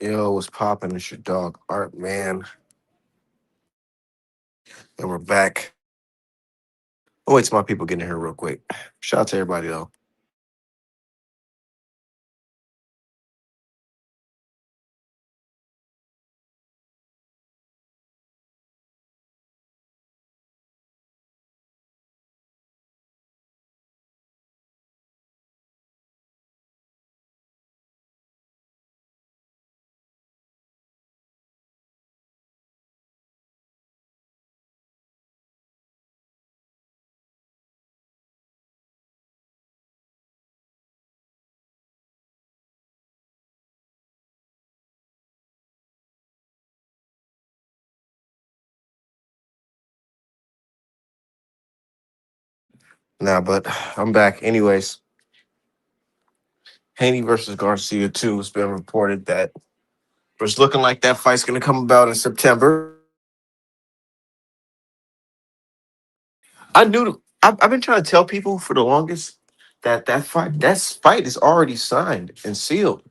Yo, what's popping? It's your dog Art Man, and we're back. Oh, wait till my people get in here real quick. Shout out to everybody though. Nah, but I'm back. Anyways, Haney versus Garcia 2 has been reported that it's looking like that fight's gonna come about in September. I've been trying to tell people for the longest that that fight is already signed and sealed.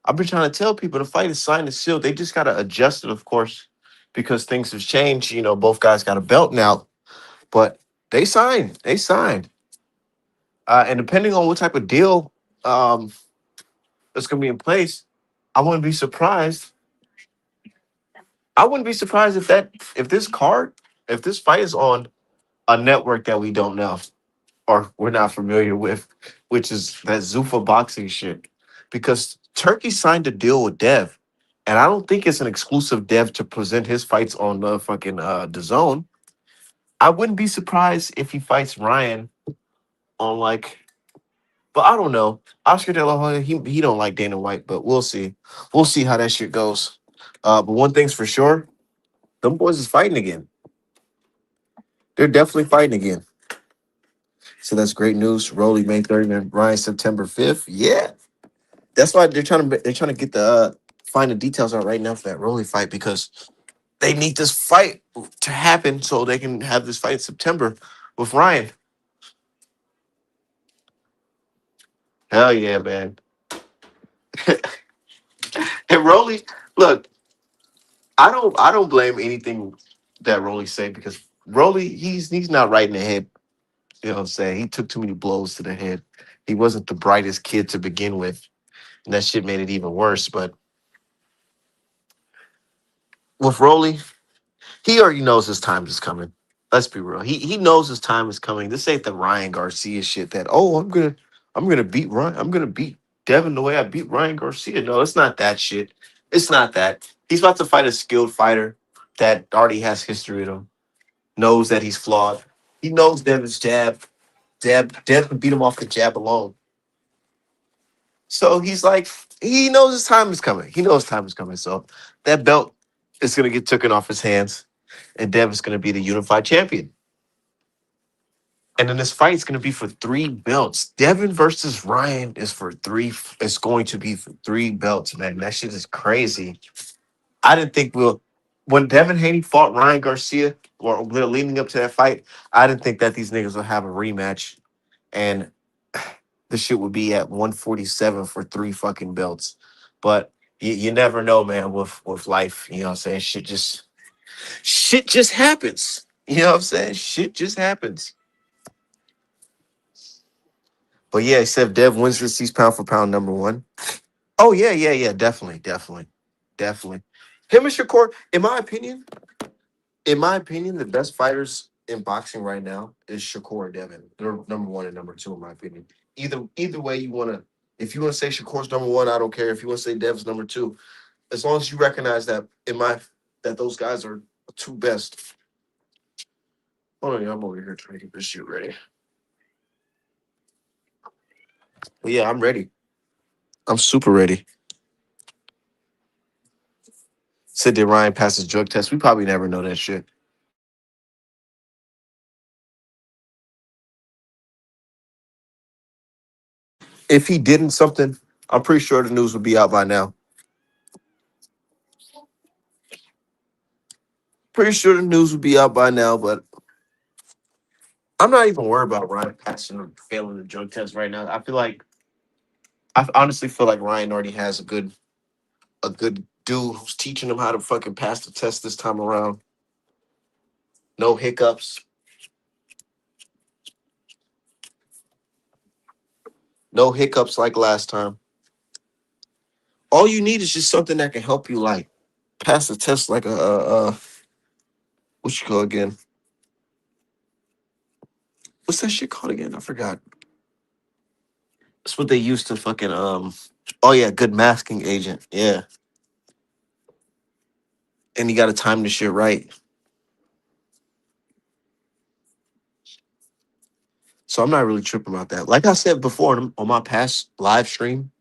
I've been trying to tell people the fight is signed and sealed. They just gotta adjust it, of course, because things have changed. You know, both guys got a belt now, but they signed. They signed. And depending on what type of deal um, that's going to be in place, I wouldn't be surprised. I wouldn't be surprised if this card, if this fight is on a network that we don't know or we're not familiar with, which is that Zuffa boxing shit, because Turkey signed a deal with Dev, and I don't think it's an exclusive Dev to present his fights on the fucking the zone. I wouldn't be surprised if he fights Ryan on like. But I don't know. Oscar De La Hoya, he don't like Dana White, but we'll see. We'll see how that shit goes. But one thing's for sure, them boys is fighting again. They're definitely fighting again. So that's great news. Rolly May 30th and Ryan September 5th. Yeah. That's why they're trying to get the find the details out right now for that Rolly fight because they need this fight to happen so they can have this fight in September with Ryan. Hell yeah, man. And Rolly, look, I don't blame anything that Rolly said because Rolly he's not right in the head. You know what I'm saying? He took too many blows to the head. He wasn't the brightest kid to begin with, and that shit made it even worse. But with Rolly, he already knows his time is coming. Let's be real. He knows his time is coming. This ain't the Ryan Garcia shit that I'm gonna beat Ryan. I'm gonna beat Devin the way I beat Ryan Garcia. No, it's not that shit. It's not that. He's about to fight a skilled fighter that already has history with him. Knows that he's flawed. He knows Devin's jab. Dev can beat him off the jab alone. So he's like, he knows his time is coming. He knows time is coming. So that belt is gonna get taken off his hands, and Dev is gonna be the unified champion. And then this fight is gonna be for three belts. Devin versus Ryan is for three. It's going to be for three belts, man. That shit is crazy. I didn't think we'll. When Devin Haney fought Ryan Garcia, or leading up to that fight, I didn't think that these niggas would have a rematch, and the shit would be at 147 for three fucking belts. But you never know, man. With life, you know what I'm saying. Shit just happens. You know what I'm saying. Shit just happens. But yeah, except Dev wins this. He's pound for pound number one. Oh yeah. Definitely. Him and Shakur, in my opinion, the best fighters in boxing right now is Shakur and Devin. They're number one and number two, in my opinion. Either way you wanna, if you wanna say Shakur's number one, I don't care. If you wanna say Dev's number two, as long as you recognize that those guys are the two best. Hold on, I'm over here trying to get this shit ready. But yeah, I'm ready. I'm super ready. Said that Ryan passes drug test. We probably never know that shit. If he didn't something, I'm pretty sure the news would be out by now. Pretty sure the news would be out by now, but I'm not even worried about Ryan passing or failing the drug test right now. I honestly feel like Ryan already has a good dude who's teaching him how to fucking pass the test this time around. No hiccups. No hiccups like last time. All you need is just something that can help you like pass the test like a what you call again? What's that shit called again? I forgot. That's what they used to fucking oh yeah, good masking agent. Yeah. And you gotta time the shit right. So I'm not really tripping about that. Like I said before on my past live stream,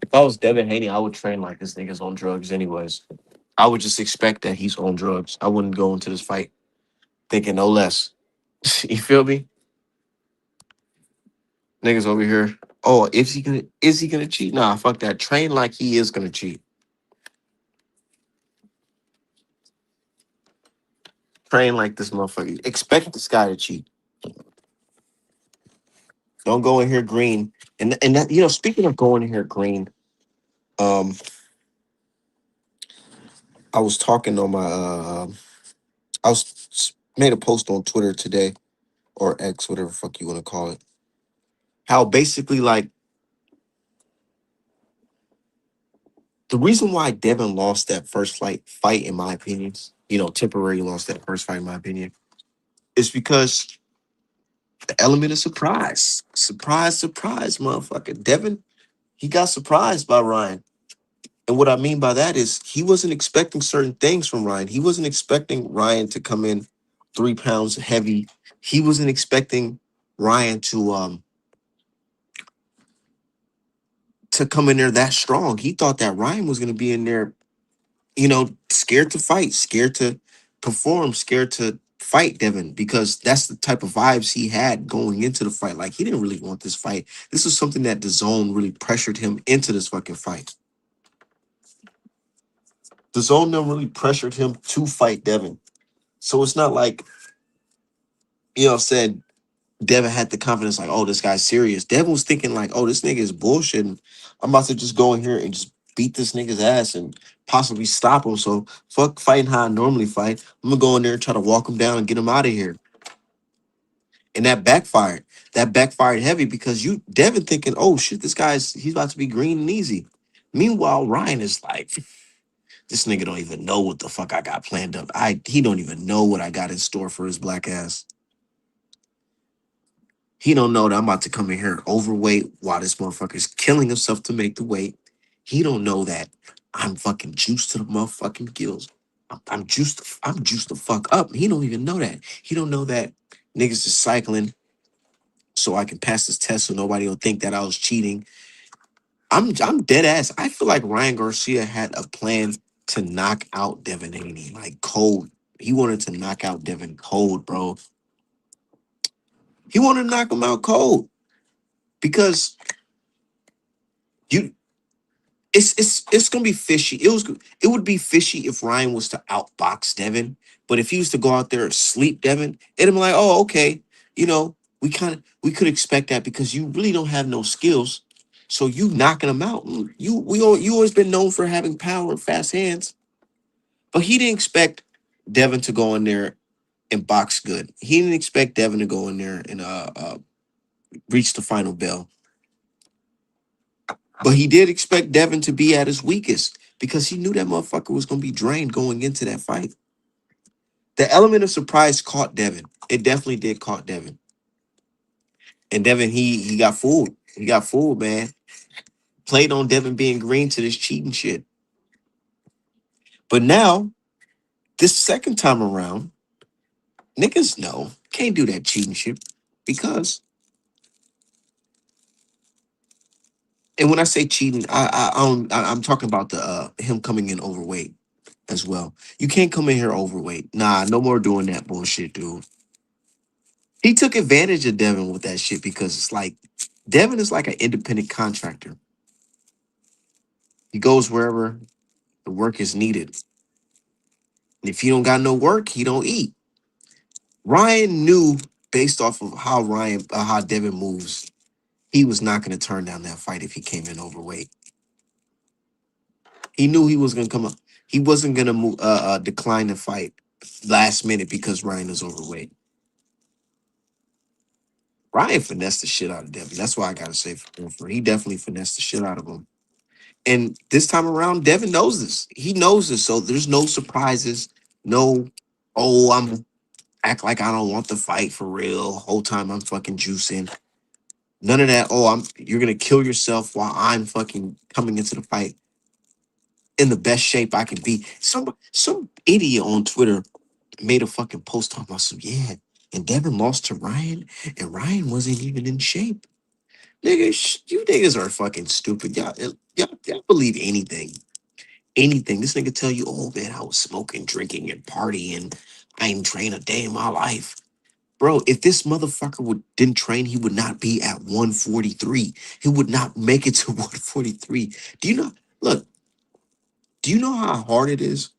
if I was Devin Haney, I would train like this nigga's on drugs anyways. I would just expect that he's on drugs. I wouldn't go into this fight thinking no less. You feel me? Niggas over here. Oh, is he gonna cheat? Nah, fuck that. Train like he is gonna cheat. Train like this motherfucker. Expect this guy to cheat. Don't go in here green. And that speaking of going in here green, um, I was talking on my I was made a post on Twitter today or X, whatever the fuck you want to call it. How basically like the reason why Devin lost that first fight, in my opinion, temporarily lost that first fight, in my opinion, is because the element of surprise. Surprise, surprise, motherfucker. Devin, he got surprised by Ryan. And what I mean by that is he wasn't expecting certain things from Ryan. He wasn't expecting Ryan to come in 3 pounds heavy. He wasn't expecting Ryan to come in there that strong. He thought that Ryan was gonna be in there, scared to fight, scared to perform, scared to fight Devin, because that's the type of vibes he had going into the fight. Like he didn't really want this fight. This was something that the zone really pressured him into this fucking fight. The zone then really pressured him to fight Devin. So it's not like, said Devin had the confidence like, oh, this guy's serious. Devin was thinking like, oh, this nigga is bullshitting. I'm about to just go in here and just beat this nigga's ass and possibly stop him. So fuck fighting how I normally fight. I'm gonna go in there and try to walk him down and get him out of here. And that backfired. That backfired heavy because Devin thinking, oh shit, he's about to be green and easy. Meanwhile, Ryan is like, this nigga don't even know what the fuck I got planned up. He don't even know what I got in store for his black ass. He don't know that I'm about to come in here overweight while this motherfucker's killing himself to make the weight. He don't know that I'm fucking juiced to the motherfucking gills. I'm juiced. I'm juiced the fuck up. He don't even know that. He don't know that niggas is cycling so I can pass this test so nobody will think that I was cheating. I'm dead ass. I feel like Ryan Garcia had a plan to knock out Devin Haney like cold. He wanted to knock out Devin cold, bro. He wanted to knock him out cold because you it's gonna be fishy. It would be fishy if Ryan was to outbox Devin, but if he was to go out there and sleep Devin, it'd be like, oh, okay, we could expect that because you really don't have no skills. So you knocking him out. You always been known for having power and fast hands, but he didn't expect Devin to go in there and box good. He didn't expect Devin to go in there and reach the final bell. But he did expect Devin to be at his weakest because he knew that motherfucker was going to be drained going into that fight. The element of surprise caught Devin. It definitely did caught Devin. And Devin, he got fooled. He got fooled, man. Played on Devin being green to this cheating shit. But now, this second time around, niggas know can't do that cheating shit because, and when I say cheating, I'm talking about the him coming in overweight as well. You can't come in here overweight. Nah, no more doing that bullshit, dude. He took advantage of Devin with that shit because it's like Devin is like an independent contractor. He goes wherever the work is needed. And if he don't got no work, he don't eat. Ryan knew based off of how Devin moves, he was not going to turn down that fight if he came in overweight. He knew he was gonna come up. He wasn't gonna decline the fight last minute because Ryan is overweight. Ryan finessed the shit out of Devin. That's why I gotta say for he definitely finessed the shit out of him. And this time around, Devin knows this. He knows this. So there's no surprises. No, oh, I'm act like I don't want the fight for real. Whole time I'm fucking juicing. None of that. Oh, you're gonna kill yourself while I'm fucking coming into the fight in the best shape I can be. Some idiot on Twitter made a fucking post talking about some yeah. And Devin lost to Ryan, and Ryan wasn't even in shape. Nigga, you niggas are fucking stupid. Y'all believe anything. Anything. This nigga tell you, oh man, I was smoking, drinking, and partying. I ain't trained a day in my life. Bro, if this motherfucker didn't train, he would not be at 143. He would not make it to 143. Do you know? Look, do you know how hard it is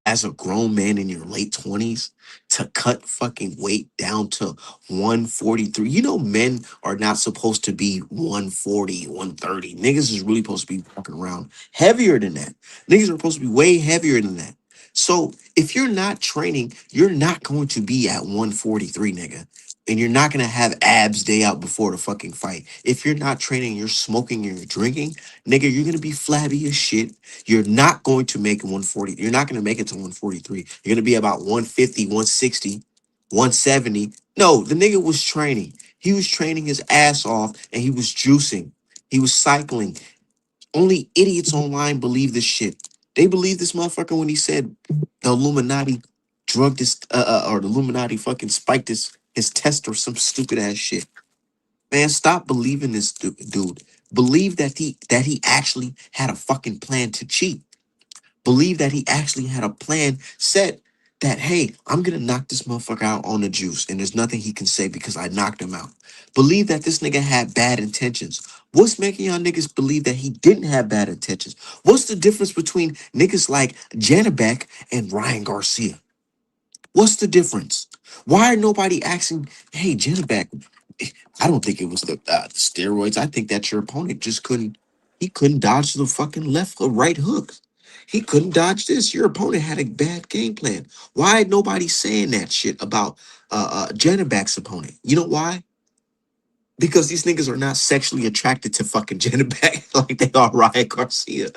as a grown man in your late 20s to cut fucking weight down to 143? You know, men are not supposed to be 140, 130. Niggas is really supposed to be walking around heavier than that. Niggas are supposed to be way heavier than that. So if you're not training, you're not going to be at 143, nigga. And you're not gonna have abs day out before the fucking fight. If you're not training, you're smoking and you're drinking, nigga, you're gonna be flabby as shit. You're not going to make it 140. You're not going to make it to 143. You're going to be about 150, 160, 170. No, the nigga was training. He was training his ass off and he was juicing. He was cycling. Only idiots online believe this shit. They believe this motherfucker when he said the Illuminati drugged this, or the Illuminati fucking spiked his test or some stupid ass shit. Man, stop believing this dude. Believe that he actually had a fucking plan to cheat. Believe that he actually had a plan set that, hey, I'm going to knock this motherfucker out on the juice and there's nothing he can say because I knocked him out. Believe that this nigga had bad intentions. What's making y'all niggas believe that he didn't have bad intentions? What's the difference between niggas like Janabek and Ryan Garcia? What's the difference? Why are nobody asking, hey, Janabek, I don't think it was the steroids. I think that your opponent just he couldn't dodge the fucking left or right hook. He couldn't dodge this. Your opponent had a bad game plan. Why nobody saying that shit about Janabek's opponent? You know why? Because these niggas are not sexually attracted to fucking Janabek like they are Ryan Garcia.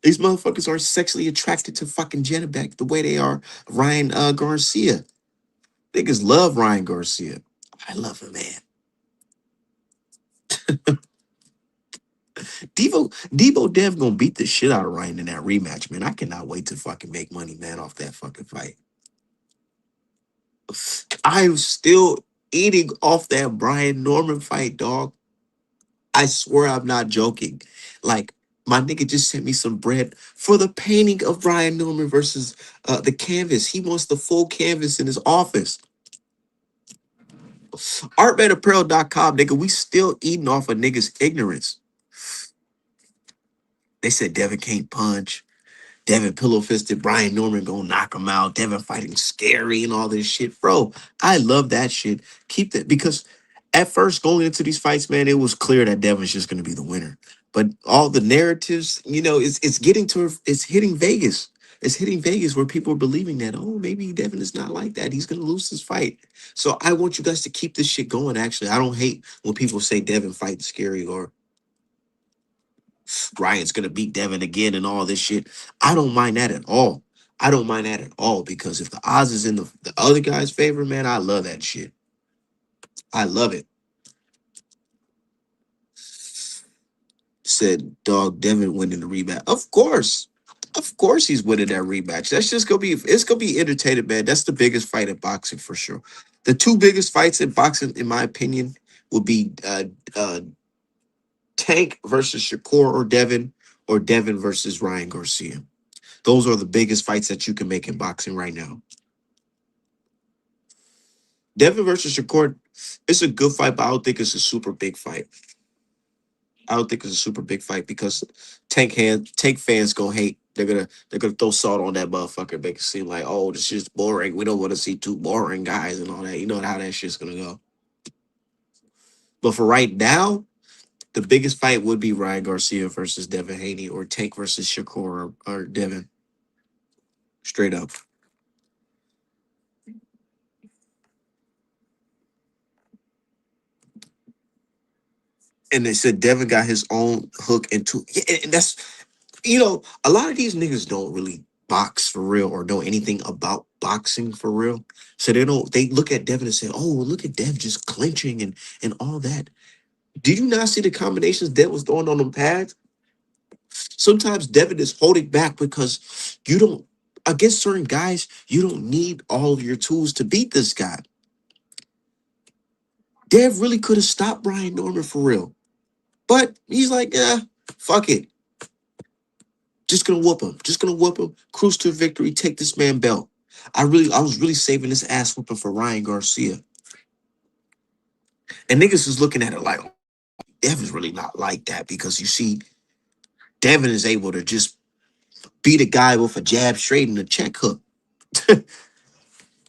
These motherfuckers are sexually attracted to fucking Janabek the way they are Ryan Garcia. Niggas love Ryan Garcia. I love him, man. Debo Dev gonna beat the shit out of Ryan in that rematch, man. I cannot wait to fucking make money, man, off that fucking fight. I'm still eating off that Brian Norman fight, dog. I swear I'm not joking. Like, my nigga just sent me some bread for the painting of Brian Norman versus the canvas. He wants the full canvas in his office. Artmanapparel.com, nigga. We still eating off of niggas' ignorance. They said Devin can't punch. Devin pillow fisted, Brian Norman gonna knock him out. Devin fighting scary and all this shit. Bro, I love that shit. Keep that because at first going into these fights, man, it was clear that Devin's just gonna be the winner. But all the narratives, it's getting to it's hitting Vegas. It's hitting Vegas where people are believing that, oh, maybe Devin is not like that. He's gonna lose this fight. So I want you guys to keep this shit going. Actually, I don't hate when people say Devin fighting scary or Ryan's gonna beat Devin again and all this shit. I don't mind that at all. I don't mind that at all because if the odds is in the other guy's favor, man, I love that shit. I love it. Said dog Devin winning the rematch. Of course. Of course he's winning that rematch. That's just gonna be entertaining, man. That's the biggest fight in boxing for sure. The two biggest fights in boxing, in my opinion, would be Tank versus Shakur or Devin versus Ryan Garcia. Those are the biggest fights that you can make in boxing right now. Devin versus Shakur, it's a good fight, but I don't think it's a super big fight. I don't think it's a super big fight because Tank fans gonna hate. They're gonna throw salt on that motherfucker, make it seem like, oh, this shit's boring. We don't want to see two boring guys and all that. You know how that shit's gonna go. But for right now, The biggest fight would be Ryan Garcia versus Devin Haney, or Tank versus Shakur, or Devin. Straight up. And they said Devin got his own hook into, yeah, and that's, a lot of these niggas don't really box for real or know anything about boxing for real. So they look at Devin and say, oh, well, look at Dev just clinching and all that. Did you not see the combinations Dev was throwing on them pads? Sometimes Devin is holding back because you don't, against certain guys, you don't need all of your tools to beat this guy. Dev really could have stopped Brian Norman for real. But he's like, yeah, fuck it. Just gonna whoop him. Just gonna whoop him. Cruise to victory. Take this man belt. I was really saving this ass whooping for Ryan Garcia. And niggas is looking at it like, Devin's really not like that, because you see, Devin is able to just beat a guy with a jab straight and a check hook.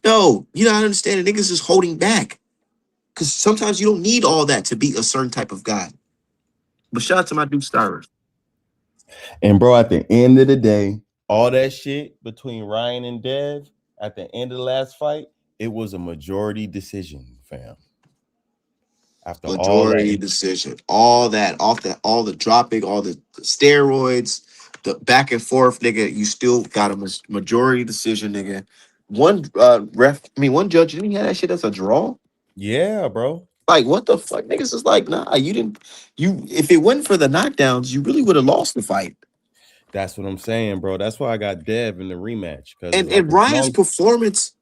No, you don't understand. Niggas is holding back. Because sometimes you don't need all that to beat a certain type of guy. But shout out to my dude Styrus. And bro, at the end of the day, all that shit between Ryan and Dev at the end of the last fight, it was a majority decision, fam. After all Majority that, decision. All that, all the dropping, all the steroids, the back and forth, nigga. You still got a majority decision, nigga. One judge didn't have that shit as a draw. yeah, bro. Like, what the fuck? Niggas is like, nah, you didn't. If it wasn't for the knockdowns, you really would have lost the fight. That's what I'm saying, bro. That's why I got Dev in the rematch. Because it's like And as Ryan's long performance,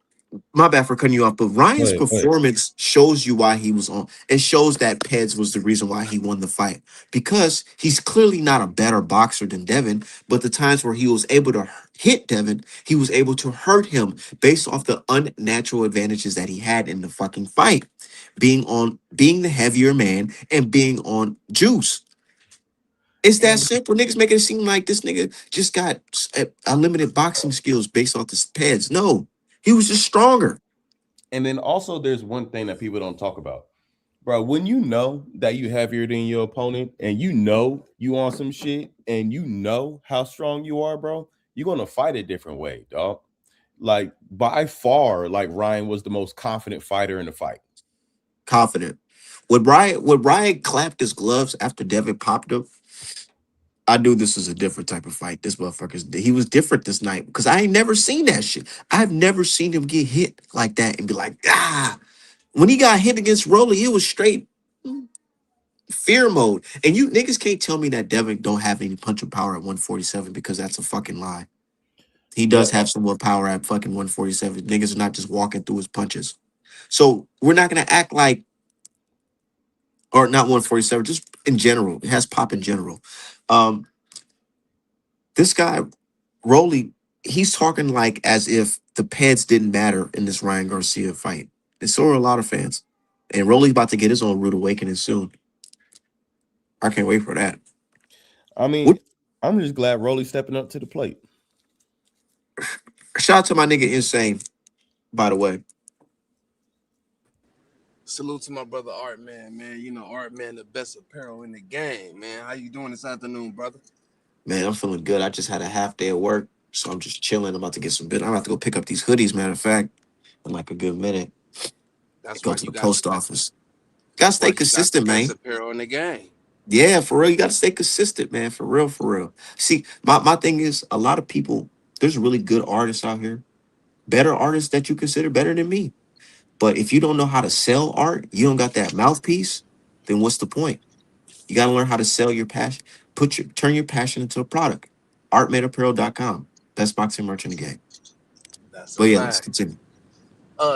my bad for cutting you off, but Ryan's go ahead. performance shows you why he was on. It shows that Peds was the reason why he won the fight, because he's clearly not a better boxer than Devin. But the times where he was able to hit Devin, he was able to hurt him based off the unnatural advantages that he had in the fucking fight, being the heavier man and being on juice. It's that And simple. Niggas making it seem like this nigga just got unlimited boxing skills based off the Peds. No, he was just stronger. and then also there's one thing that people don't talk about. Bro, when you know that you heavier than your opponent and you know you on some shit and you know how strong you are, bro, you're gonna fight a different way, dog. Like by far, like Ryan was the most confident fighter in the fight. Confident. When Ryan clapped his gloves after Devin popped him, I knew this was a different type of fight. This motherfucker's he was different this night, because I ain't never seen that shit. I've never seen him get hit like that and be like, ah. When he got hit against Rolly, it was straight fear mode. And you niggas can't tell me that Devin don't have any punching power at 147, because that's a fucking lie. He does The have some more power at fucking 147. Niggas are not just walking through his punches. So we're not gonna act like, or not 147, just in general. It has pop in general. Um, this guy, Rolly, he's talking like as if the pads didn't matter in this Ryan Garcia fight. And so are a lot of fans. And Rolly's about to get his own rude awakening soon. I can't wait for that. I mean, What, I'm just glad Rolly stepping up to the plate. shout out to my nigga Insane, by the way. Salute to my brother Art Man, man. You know, Art Man, the best apparel in the game, man. How you doing this afternoon, brother? Man, I'm feeling good. I just had a half day of work, so I'm just chilling. I'm about to get some bit. I'm about to go pick up these hoodies, matter of fact, in like a good minute. That's Go right. to You the got post office. Gotta that's stay right. You got the consistent, best man. apparel in the game. Yeah, for real. You gotta stay consistent, man. For real, for real. See, my thing is, a lot of people, there's really good artists out here, better artists that you consider better than me. But if you don't know how to sell art, you don't got that mouthpiece, then what's the point? You gotta learn how to sell your passion, turn your passion into a product. Artmadeapparel.com. Best boxing merch in the game. That's a But yeah, let's fact. continue.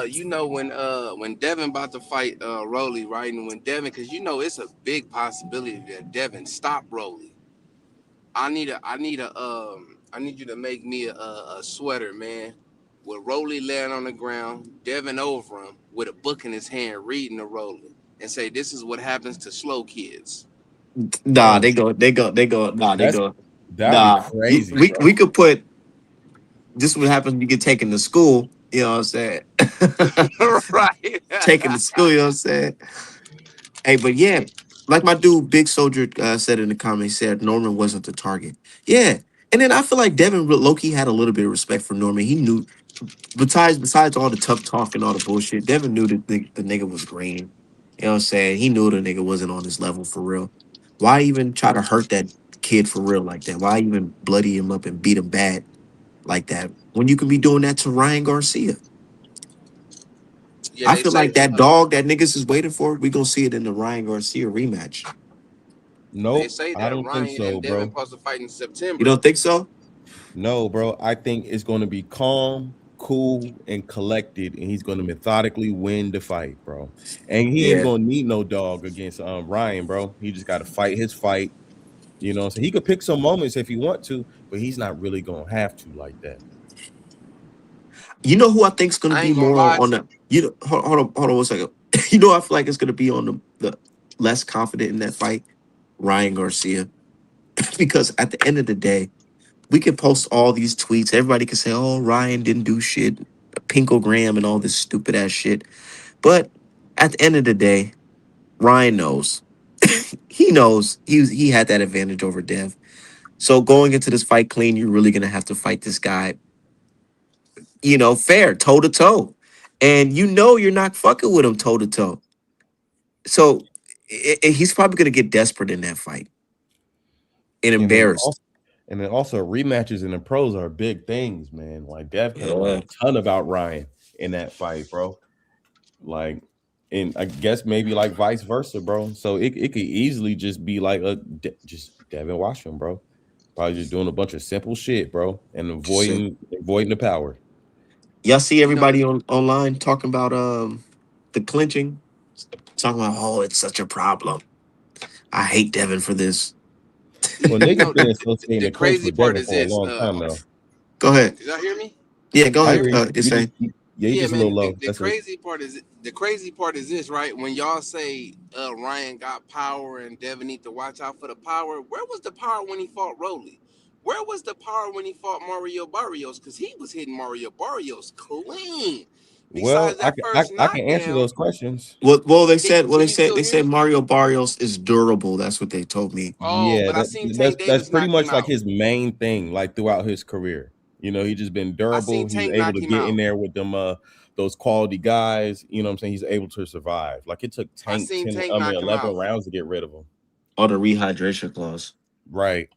You know when Devin about to fight Rolly, right? And when Devin, because you know it's a big possibility that Devin stop Rolly. I need you to make me a sweater, man. With Rolly laying on the ground, Devin over him with a book in his hand, reading to Rolly, and say, "This is what happens to slow kids." Nah, Oh, nah, they that's go, that'd be nah. crazy, We bro. could put this is what happens when you get taken to school, you know what I'm saying? Right. Taken to school, you know what I'm saying? Hey, but yeah. like my dude Big Soldier said in the comments, said Norman wasn't the target. Yeah, and then I feel like Devin Loki had a little bit of respect for Norman. He knew besides all the tough talk and all the bullshit, Devin knew that the nigga was green. You know what I'm saying? He knew the nigga wasn't on his level for real. Why even try to hurt that kid for real like that? Why even bloody him up and beat him bad like that when you can be doing that to Ryan Garcia? Yeah, I they feel say like that dog that niggas is waiting for, we gonna see it in the Ryan Garcia rematch. Nope, I that don't think Ryan so, and Devin bro. supposed to fight in You September. don't think so? No, bro. I think it's going to be calm, cool, and collected, and he's going to methodically win the fight, bro. And he ain't Yeah. going to need no dog against Ryan, bro. He just got to fight his fight. You know, so he could pick some moments if he want to, but he's not really going to have to like that. You know who I think's gonna I be ain't gonna more lie. on the you know hold on 1 second. You know I feel like it's gonna be on the less confident in that fight, Ryan Garcia. Because at the end of the day, we can post all these tweets. Everybody can say, oh, Ryan didn't do shit, pinkogram and all this stupid ass shit. But at the end of the day, Ryan knows. He knows he had that advantage over Dev. So going into this fight clean, you're really gonna have to fight this guy, fair, toe to toe. And you know you're not fucking with him toe to toe. So he's probably gonna get desperate in that fight and And then embarrassed. also, rematches in the pros are big things, man. Like Dev could have learned Yeah. a ton about Ryan in that fight, bro. Like, and I guess maybe like vice versa, bro. So it could easily just be like just Devin Washington, bro. Probably just doing a bunch of simple shit, bro, and Shit. avoiding the power. Y'all see You know, everybody online talking about the clinching, talking about oh it's such a problem. I hate Devin for this. Well, you niggas know been associating the the clinch crazy with part Devin is for a this. long time now. Go ahead. Did y'all hear me? Yeah, go Can I y'all ahead. hear hear me? you. It's saying You Yeah, just a little man. low. That's it. The crazy part is this, right? When y'all say Ryan got power and Devin need to watch out for the power, where was the power when he fought Rolly? Where was the power when he fought Mario Barrios? Because he was hitting Mario Barrios clean. Well, Besides that first I can answer knockdown, those questions. well can they you said still they hear said me? Mario Barrios is durable. That's what they told me. Oh, Yeah, but I seen that's Tank that's Davis pretty knock him much like out. his main thing, like throughout his career. You know, he just been I durable. seen He's Tank able knock to him get in out. there with them those quality guys. You know what I'm saying? He's able to survive. Like it took I Tank seen 10, Tank knock him 11 out. rounds to get rid of him. Or the rehydration clause. Right.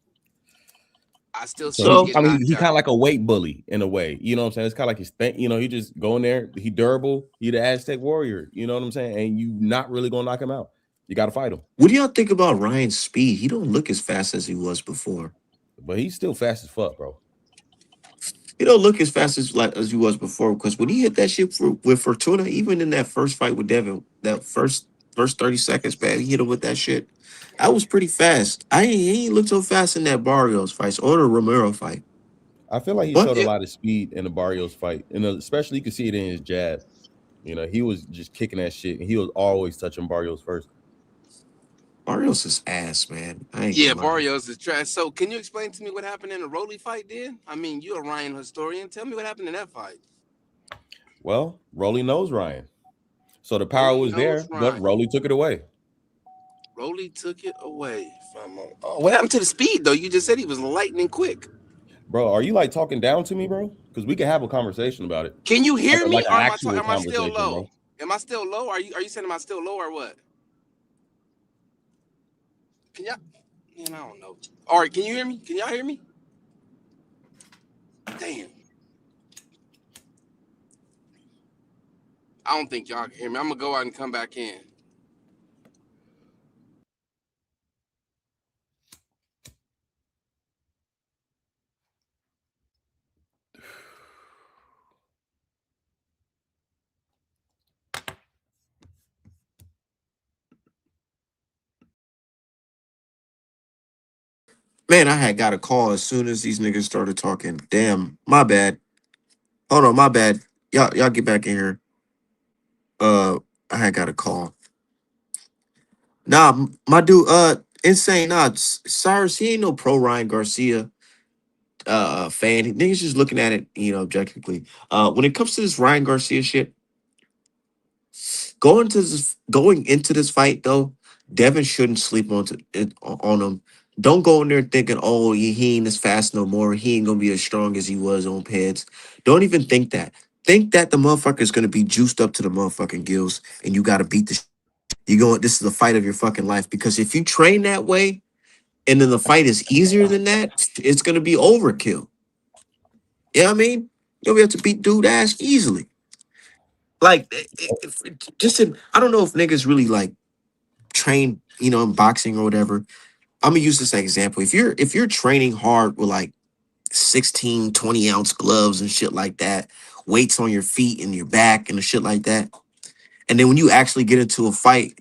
I still So see him he, So get I mean, knocked he kind of out. like a weight bully in a way. You know what I'm saying? It's kind of like his thing. You know, he just go in there. He durable. He the Aztec warrior. You know what I'm saying? And you not really gonna knock him out. You got to fight him. what do y'all think about Ryan's speed? He don't look as fast as he was before. But he's still fast as fuck, bro. He don't look as fast as he was before. Because when he hit that shit with Fortuna, even in that first fight with Devin, that first 30 seconds, man, he hit him with that shit. I was pretty fast. He ain't looked so fast in that Barrios fight or the Romero fight. I feel like he But showed a Yeah, lot of speed in the Barrios fight, and especially you can see it in his jab. You know, he was just kicking that shit, and he was always touching Barrios first. Barrios is ass, man. I ain't yeah, gonna lie. Barrios is trash. So, can you explain to me what happened in the Rolly fight? Then, I mean, you're a Ryan historian. Tell me what happened in that fight. Well, Rolly knows Ryan, so the power Rolly was knows there, but Ryan. Rolly took it away. Rolly took it away from him. Oh, what happened to the speed though? You just said he was lightning quick. Bro, are you like talking down to me, bro? Because we can have a conversation about it, Can you hear like me, an or actual am I still conversation, bro. low? Am I still low? Are you saying am I still low or what? Can y'all? Man, I don't know. All right, can you hear me? Can y'all hear me? Damn, I don't think y'all can hear me. I'm gonna go out and come back in. Man, I had got a call as soon as these niggas started talking. Damn, my bad. Hold on, my bad. Y'all get back in here. Uh, I had got a call. Nah, my dude, insane. Nah, Cyrus, he ain't no pro Ryan Garcia fan. Niggas just looking at it, objectively. When it comes to this Ryan Garcia shit, going into this fight though. Devin shouldn't sleep on him. Don't go in there thinking, oh, he ain't as fast no more. He ain't gonna be as strong as he was on pads. Don't even think that. Think that the motherfucker is gonna be juiced up to the motherfucking gills, and you gotta beat the. You going. This is the fight of your fucking life because if you train that way, and then the fight is easier than that, it's gonna be overkill. You know what I mean? You'll be able to beat dude ass easily. Like, I don't know if niggas really like train, in boxing or whatever. I'm gonna use this example. If you're training hard with like 16, 20 ounce gloves and shit like that, weights on your feet and your back and the shit like that, and then when you actually get into a fight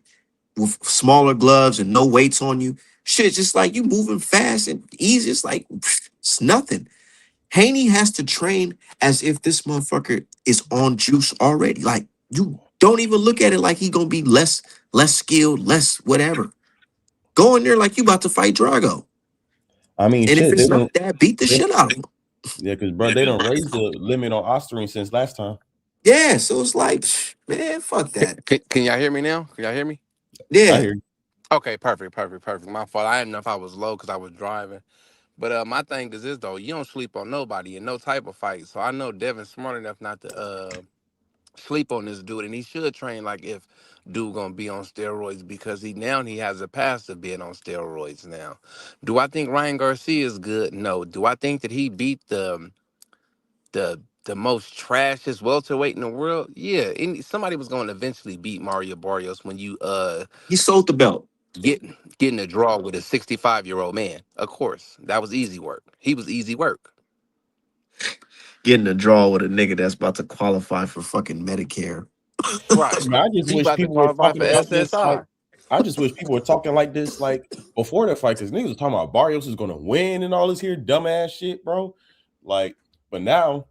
with smaller gloves and no weights on you, shit, just like you moving fast and easy. It's like it's nothing. Haney has to train as if this motherfucker is on juice already. Like you don't even look at it like he gonna be less skilled, less whatever. Go in there like you about to fight Drago. I mean, And if shit, they it's not don't. that, beat the They, shit out of him. yeah, because bro, they don't raise the limit on Ostarine since last time. Yeah, so it's like, man, fuck that. Can y'all hear me now? Can y'all hear me? I Yeah, hear you. Okay, perfect, perfect, perfect. My fault. I didn't know if I was low because I was driving. But my thing is this though, you don't sleep on nobody in no type of fight. So I know Devin's smart enough not to sleep on this dude, and he should train like if dude gonna be on steroids because he has a past of being on steroids now. Do I think Ryan Garcia is good? No. Do I think that he beat the most trashiest welterweight in the world? Yeah. Somebody was gonna eventually beat Mario Barrios when you he sold the belt. get getting a draw with a 65-year-old man. Of course. That was easy work. He was easy work. Getting a draw with a nigga that's about to qualify for fucking Medicare. Right. Man, I just He wish about to people were qualify talking for about this like. SSI. I just wish people were talking like this like before the fight, because niggas was talking about Barrios is gonna win and all this here dumbass shit, bro. Like, but now,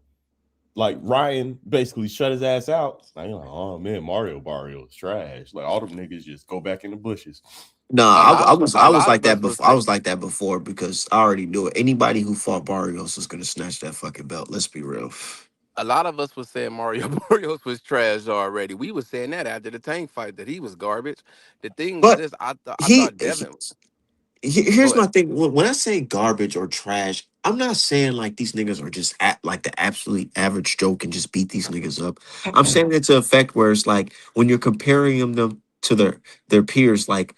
like Ryan basically shut his ass out. Now you're like, oh man, Mario Barrios trash. Like all them niggas just go back in the bushes. Nah, A I, lot I of was a I was lot like of that us would before. I say was like that before because I already knew it. Anybody who fought Barrios was gonna snatch that fucking belt. Let's be real. a lot of us was saying Mario Barrios was trash already. We was saying that after the Tank fight that he was garbage. The thing was But this: I he, thought he Devin. Go here's ahead. my thing. When I say garbage or trash, I'm not saying like these niggas are just like the absolute average joke and just beat these niggas up. I'm saying it to effect where it's like when you're comparing them to their peers like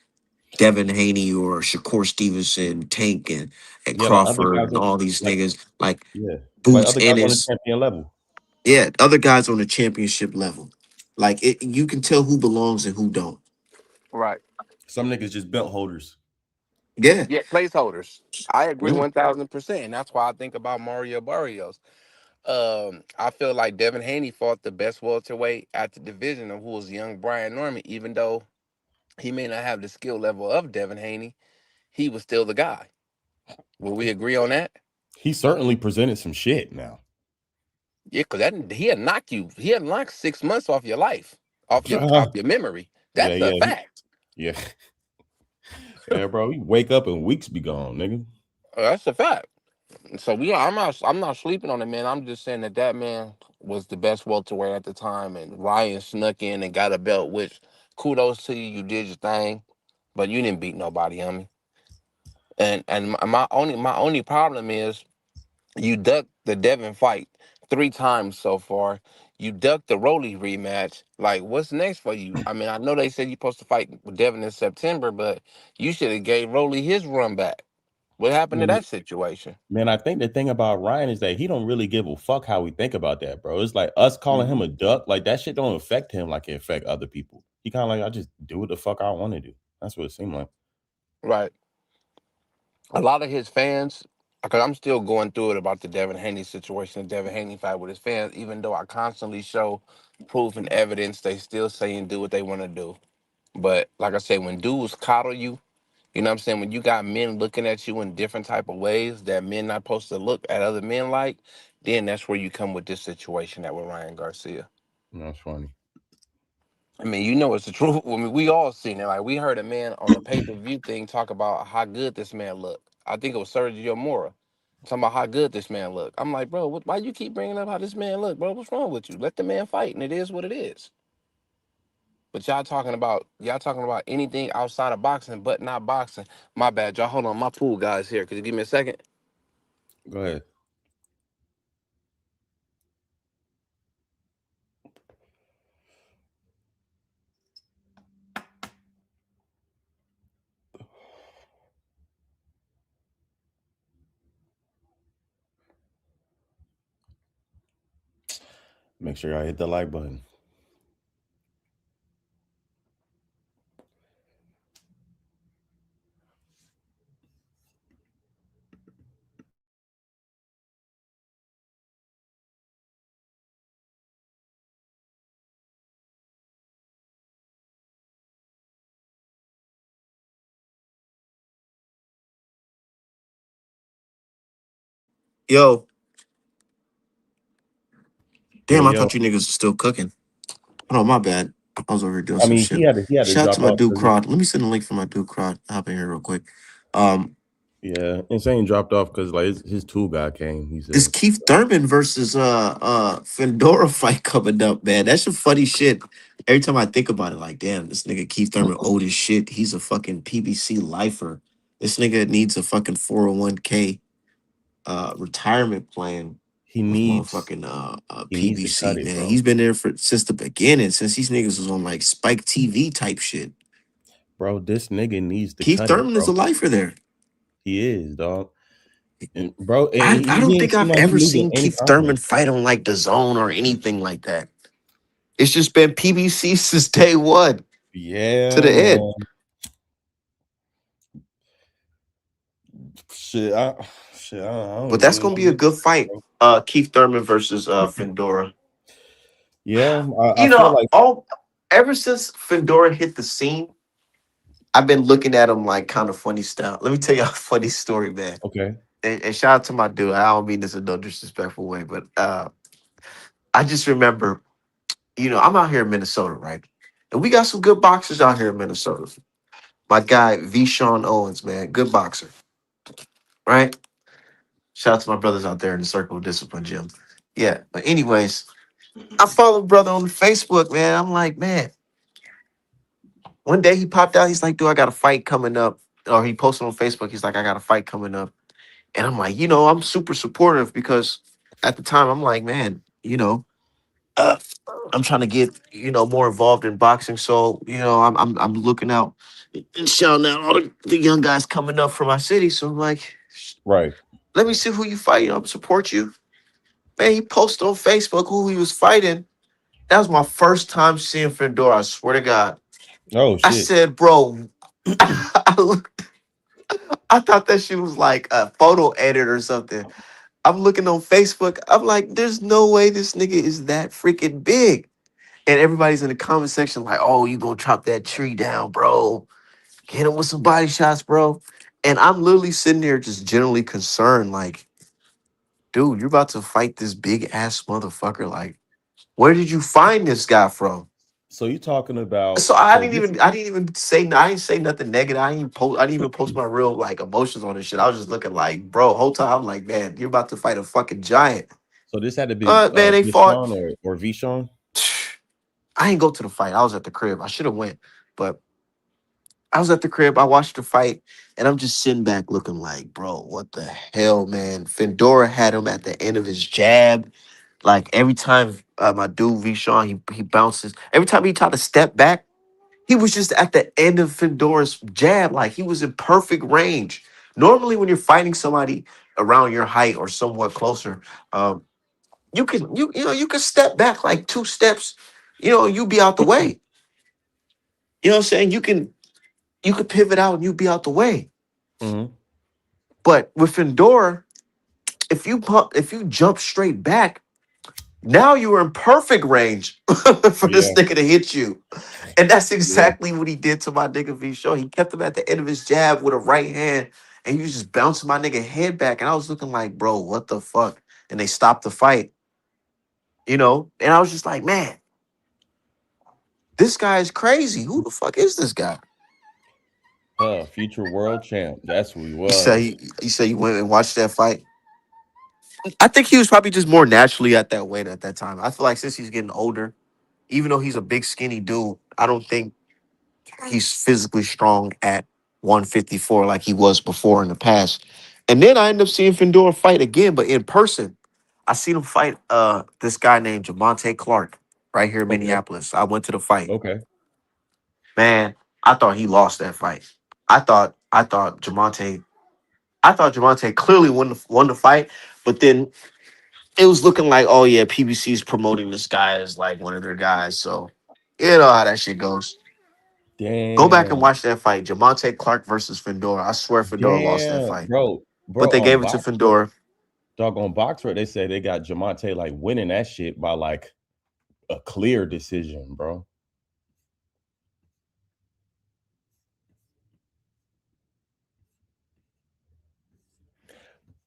Devin Haney or Shakur Stevenson, Tank and Yeah, like other Crawford guys and on all these like niggas like yeah, like Boots other guys on the Ennis. champion level. Yeah, other guys on the championship level. Like you can tell who belongs and who don't. Right. Some niggas just belt holders. Yeah, Yeah, placeholders. I agree yeah. 1,000%. And that's why I think about Mario Barrios. I feel like Devin Haney fought the best welterweight at the division of who was young Brian Norman, even though he may not have the skill level of Devin Haney, he was still the guy. Will we agree on that? He certainly presented some shit now. Yeah, because that he had knocked 6 months off your life, off your memory. Yeah, That's a yeah, fact. yeah, yeah, bro. You wake up and weeks be gone, nigga. That's a fact. So I'm not sleeping on it, man. I'm just saying that that man was the best welterweight at the time, and Ryan snuck in and got a belt. Which kudos to you, you did your thing, but you didn't beat nobody, homie. And my only problem is you ducked the Devin fight 3 times so far. You ducked the Rolly rematch. Like, what's next for you? I mean, I know they said you're supposed to fight with Devin in September, but you should have gave Rolly his run back. What happened to Man, that situation? man, I think the thing about Ryan is that he don't really give a fuck how we think about that, bro. It's like us calling him Mhm. a duck, like that shit don't affect him like it affect other people. He kind of like I just do what the fuck I want to do. That's what it seemed like. Right. A lot of his fans, because I'm still going through it about the Devin Haney situation, the Devin Haney fight with his fans, even though I constantly show proof and evidence, they still saying do what they want to do. But like I said, when dudes coddle you, you know what I'm saying? When you got men looking at you in different type of ways that men not supposed to look at other men like, then that's where you come with this situation that with Ryan Garcia. That's funny. I mean, you know it's the truth. I mean, we all seen it. Like we heard a man on the pay-per-view thing talk about how good this man looked. I think it was Sergio Mora talking about how good this man looked. I'm like, bro, why you keep bringing up how this man look, bro? What's wrong with you? Let the man fight, and it is what it is. But y'all talking about anything outside of boxing, but not boxing. My bad, y'all. Hold on, my pool guy's here. Could you give me a second? Go ahead. Make sure I hit the like button. Yo, Yo, damn, I yo. thought you niggas was still cooking. Oh, my bad. I was over here doing I some mean, shit. he had to Shout out to drop my off dude because Crowd. Let me send a link for my dude Crowd. Hop in here real quick. Um, yeah, Insane dropped off because like his tool guy came. He this said, Keith Thurman versus Fundora fight coming up, man. That's some funny shit. Every time I think about it, like, damn, this nigga Keith Thurman old as shit. He's a fucking PBC lifer. This nigga needs a fucking 401k retirement plan he with needs motherfucking he needs to cut PBC, it, man. bro. He's been there for since the beginning, since these niggas was on like Spike TV type shit. Bro, this nigga needs to Keith cut it, Thurman is bro. a lifer there. He is, dog. And bro, and I he don't didn't think seem I've like he ever losing seen any Keith Thurman confidence. fight on like the zone or anything like that. It's just been PBC since day one to the Yeah, end. man. Shit, I But don't that's even gonna know be a what to good say, fight. bro. Keith Thurman versus Fundora. Yeah, I You feel know, like all ever since Fundora hit the scene, I've been looking at him like kind of funny style. Let me tell you a funny story, man. okay. And shout out to my dude. I don't mean this in no disrespectful way, but I just remember, I'm out here in Minnesota, right? And we got some good boxers out here in Minnesota. My guy V. Sean Owens, man, good boxer, right? Shout out to my brothers out there in the Circle of Discipline gym. Yeah, but anyways, I follow brother on Facebook, man. I'm like, man. One day he popped out. He's like, dude, I got a fight coming up. Or he posted on Facebook. He's like, I got a fight coming up. And I'm like, I'm super supportive because at the time I'm like, man, uh, I'm trying to get more involved in boxing. So I'm looking out and shouting out all the young guys coming up from my city. So I'm like, Right. let me see who you fight. I'm support you. Man, he posted on Facebook who he was fighting. That was my first time seeing Fedor. I swear to God. Oh I shit. said, bro, I thought that shit was like a photo edit or something. I'm looking on Facebook. I'm like, there's no way this nigga is that freaking big. And everybody's in the comment section like, oh, you gonna chop that tree down, bro. Hit him with some body shots, bro. And I'm literally sitting there just generally concerned, like, dude, you're about to fight this big ass motherfucker. Like, where did you find this guy from? So you talking about So I so didn't this even I didn't even say I didn't say nothing negative. I didn't even post my real like emotions on this shit. I was just looking like, bro, whole time I'm like, man, you're about to fight a fucking giant. so this had to be Man, they fought. Deshaun or Vishon? I didn't go to the fight. I was at the crib. I should have went, but I was at the crib. I watched the fight, and I'm just sitting back looking like, bro, what the hell, man? Fundora had him at the end of his jab. Like every time my dude Vishon, he bounces. Every time he tried to step back, he was just at the end of Fundora's jab. Like he was in perfect range. Normally, when you're fighting somebody around your height or somewhat closer, you can step back like 2 steps. You be out the way. You know what I'm saying? You could pivot out and you be out the way. Mm-hmm. But with Fundora, if you jump straight back, now you are in perfect range for this Yeah, nigga to hit you. And that's yeah. exactly what he did to my nigga V Show. He kept him at the end of his jab with a right hand, and he was just bouncing my nigga head back. And I was looking like, bro, what the fuck? And they stopped the fight, And I was just like, man, this guy is crazy. Who the fuck is this guy? Future world champ. That's who he You say was. you say you went and watched that fight. I think he was probably just more naturally at that weight at that time. I feel like since he's getting older, even though he's a big skinny dude, I don't think he's physically strong at 154 like he was before in the past. And then I ended up seeing Fundora fight again, but in person. I seen him fight this guy named Javante Clark right here in Okay. Minneapolis. I went to the fight. Okay. Man, I thought he lost that fight. I thought Javante clearly won the fight, but then it was looking like, oh yeah, PBC's promoting this guy as like one of their guys. So you know how that shit goes. Go back and Damn. watch that fight. Javante Clark versus Fundora. I swear Fundora lost that Damn, fight. bro, But they on gave it to Boxer, Fundora. doggone Boxer, they say they got Jamonte like winning that shit by like a clear decision, bro.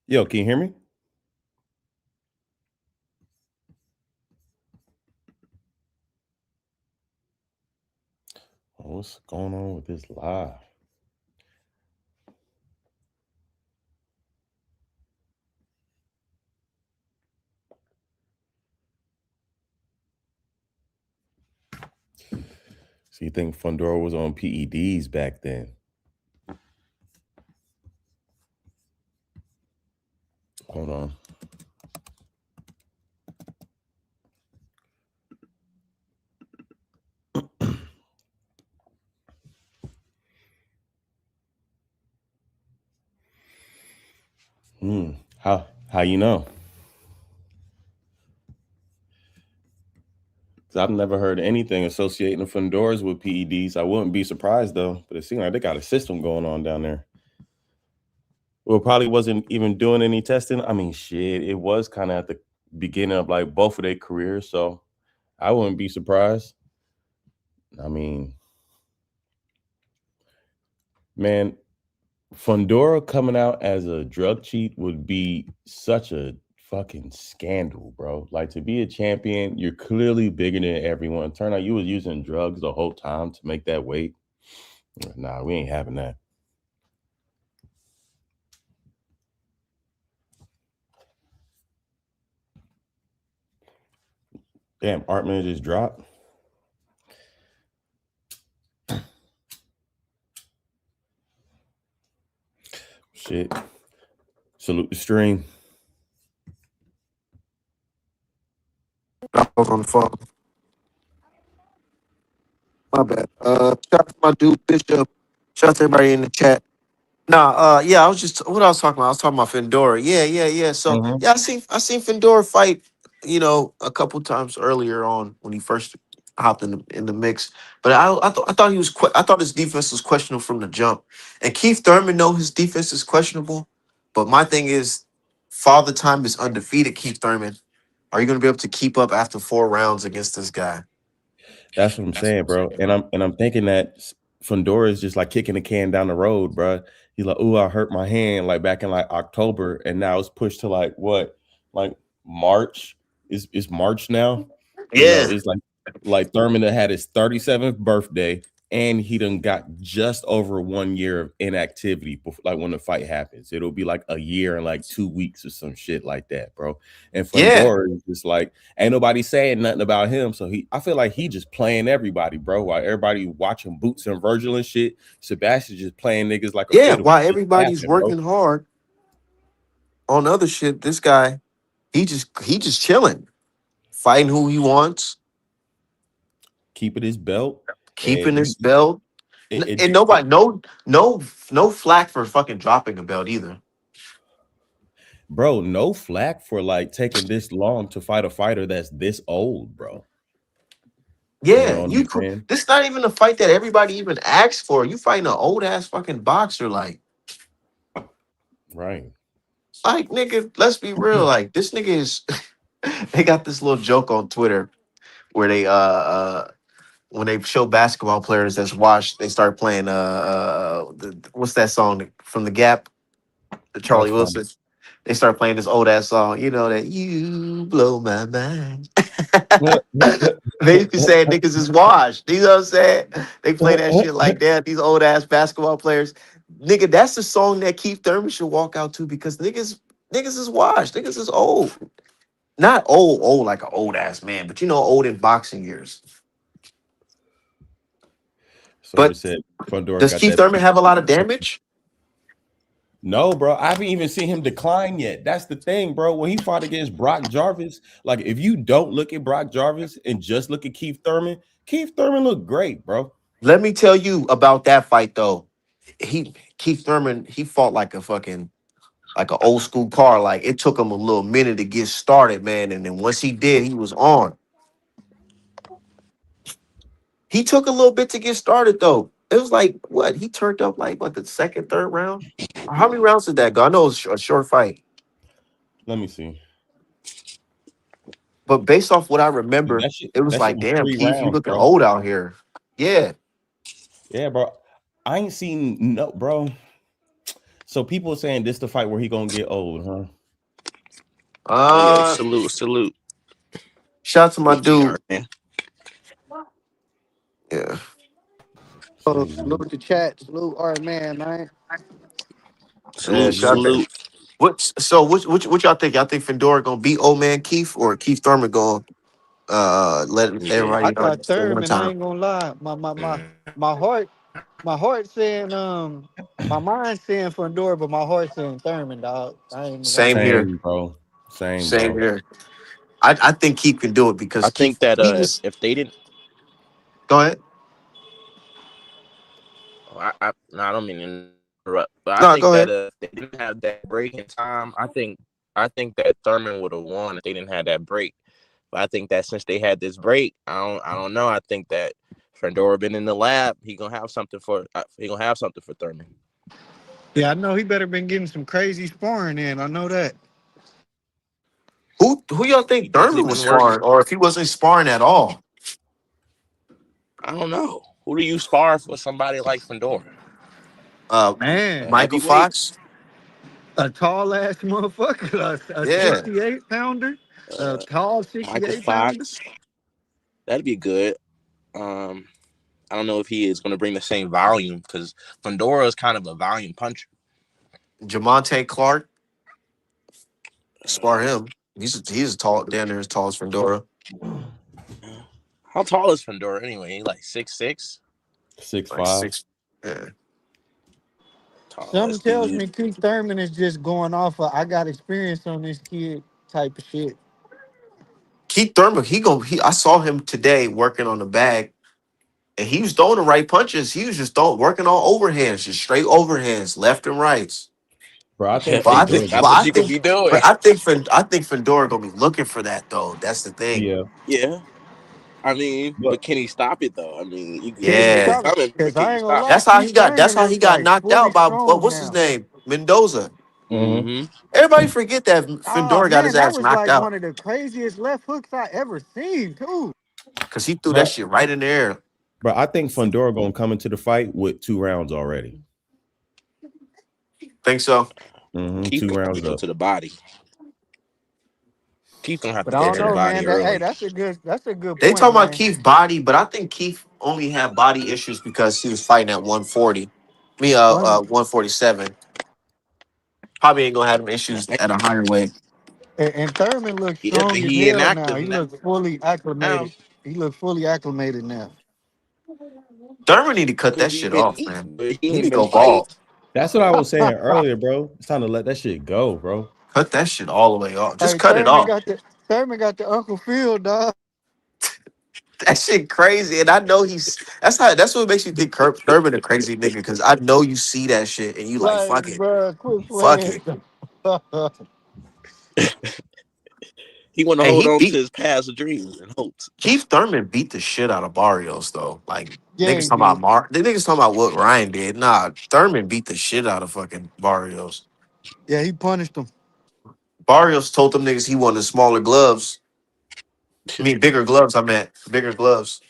Yo, can you hear me? What's going on with this live? So you think Fundora was on PEDs back then? Hold on. Hmm. How you know? 'Cause I've never heard anything associating Fundoras with PEDs. I wouldn't be surprised though, but it seems like they got a system going on down there. Well, probably wasn't even doing any testing. I mean, shit, it was kind of at the beginning of like both of their careers, so I wouldn't be surprised. I mean, man, Fundora coming out as a drug cheat would be such a fucking scandal, bro. Like to be a champion, you're clearly bigger than everyone. Turn out you was using drugs the whole time to make that weight. Nah, we ain't having that. Damn, Artman just dropped. Shit. Salute the stream. I was on the phone. My bad. Shout out to my dude Bishop. Shout out to everybody in the chat. Nah, yeah, I was just what I was talking about. I was talking about Fundora. Yeah. So Mhm. yeah, I seen Fundora fight, a couple times earlier on when he first hopped in the mix. But I thought I thought his defense was questionable from the jump. And Keith Thurman know his defense is questionable. But my thing is, Father Time is undefeated. Keith Thurman, are you going to be able to keep up after 4 rounds against this guy? That's what I'm saying, bro. And I'm thinking that Fundora is just like kicking the can down the road, bro. He's like, "Ooh, I hurt my hand like back in like October, and now it's pushed to like what, like March? Is March now? Yeah, It's like Thurman that had his 37th birthday, and he done got just over 1 year of inactivity before, like when the fight happens. It'll be like a year and like 2 weeks or some shit like that, bro. And yeah, Fundora is just like, ain't nobody saying nothing about him. So I feel like he just playing everybody, bro. While everybody watching Boots and Virgil and shit, Sebastian just playing niggas like a yeah. fiddle, While just everybody's laughing, bro. working hard on other shit, this guy he just chilling, fighting who he wants, Keeping his belt. keeping And his belt, and it nobody no flack for fucking dropping a belt either. bro, no flack for like taking this long to fight a fighter that's this old, bro. You Yeah, know what I'm saying? this not even a fight that everybody even asks for. You fighting an old ass fucking boxer, Right. nigga. Let's be real, like this nigga is. They got this little joke on Twitter where they when they show basketball players that's washed, they start playing what's that song from the Gap, the Charlie Funny. Wilson. They start playing this old ass song, that you blow my mind. They be saying niggas is washed. You know what I'm saying? They play that shit like that. These old ass basketball players, nigga. That's the song that Keith Thurman should walk out to because niggas is washed. Niggas is old. Not old like an old ass man, but old in boxing years. Somebody But said Fundora does got Keith that. Thurman have a lot of damage? No, bro. I haven't even seen him decline yet. That's the thing, bro. When he fought against Brock Jarvis, like if you don't look at Brock Jarvis and just look at Keith Thurman looked great, bro. Let me tell you about that fight though. Keith Thurman, he fought like a fucking like an old school car. Like it took him a little minute to get started, man. And then once he did, he was on. He took a little bit to get started though. It was like what he turned up like what the second, third round. How many rounds did that go? I know it was a short fight, Let me see. but based off what I Dude, remember, it was that shit like, was damn, three Keith, you rounds, looking bro. old out here. Yeah. Yeah, bro. I ain't seen no, bro. So people are saying this the fight where he gonna get old, huh? Hey, Uh, salute, shout out to my dude. PTR, man. Yeah. Oh, Salute. salute the chat. Salute our man. Yeah. Salute, Shout out to salute. what y'all think? Y'all think Fundora gonna beat old man Keith or Keith Thurman gonna let Yeah, I everybody know got just at one Thurman. I time? ain't gonna lie. My heart, my heart saying my mind saying Fundora, but my heart saying Thurman, dog. I ain't gonna Same lie. here. Same, bro. Same, Same bro. here. I think Keith can do it because I Keith think that he was if they didn't, go ahead. no, I don't mean to interrupt, but I No, think go that ahead. if they didn't have that break in time, I think that Thurman would have won if they didn't have that break. But I think that since they had this break, I don't know. I think that Fundora been in the lab. He gonna have something for Thurman. Yeah, I know he better been getting some crazy sparring in. I know that. Who y'all He think definitely Thurman was been working. sparring, or if he wasn't sparring at all? I don't know. Who do you spar for somebody like Fundora? Uh, A Man, Michael heavyweight? Fox. a tall ass motherfucker, a Yeah, 68 pounder, a Uh, tall Michael 68 pounder. Fox? That'd be good. Um, I don't know if he is going to bring the same volume because Fundora is kind of a volume puncher. Jamonte Clark. Spar Uh, him. He's tall, down there as tall as Fundora. how tall is Fundora anyway? He like 6'6"? Six Like five. six. Yeah. Tall Something ass tells dude. me Keith Thurman is just going off of I got experience on this kid type of shit. Keith Thurman. I saw him today working on the bag, and he was throwing the right punches. He was just working on overhands, just straight overhands, left and rights. Bro, I think But I think, Fundora That's but gonna what I you could think, be doing. but I think Fundora gonna be looking for that though. That's the thing. yeah. Yeah. I mean, But but can he stop it though? I mean, you Can can he make it Yeah, stop it? coming, Because but can I you ain't gonna stop lie, it? Keith that's Thurman how he look got like knocked fully out by strong what's his now. name, Mendoza. mhm. Mm-hmm. Everybody forget that Oh Fundora got his man, that ass was knocked like out one of the craziest left hooks I ever seen too. because he threw that but shit right in the air. I think Fundora gonna come into the fight with 2 rounds already. Think so? Keith Two gonna have to rounds go up. to the body. Keith gonna have But to I go don't to the know, Yeah. man. body Hey, early. that's a good They point, talking about man. Keith body, but I think Keith only had body issues because he was fighting at 140. Me, One 147. Probably ain't gonna have them issues at a higher weight. and Thurman looks Yeah, but strong as he hell now. inactive He looks fully now acclimated. He looks fully acclimated now. Thurman need to cut because that he shit been off, eating, man. but he He need ain't to been go fighting. bald. That's what I was saying earlier, bro. It's time to let that shit go, bro. Cut that shit all the way off. Just Hey, cut it Thurman off. got the Uncle Phil dog. That shit crazy, and I know that's what makes you think Thurman a crazy nigga. Because I know you see that shit and you like Like, fuck it, bro, quit fuck playing. it. He want to Hey, hold he on to beat his past dreams and hopes. Keith Thurman beat the shit out of Barrios though. Like Yeah, niggas he talking about did. the niggas talking about what Ryan did. Nah, Thurman beat the shit out of fucking Barrios. Yeah, he punished him. Barrios told them niggas he wanted smaller gloves. I mean bigger gloves. I meant bigger gloves.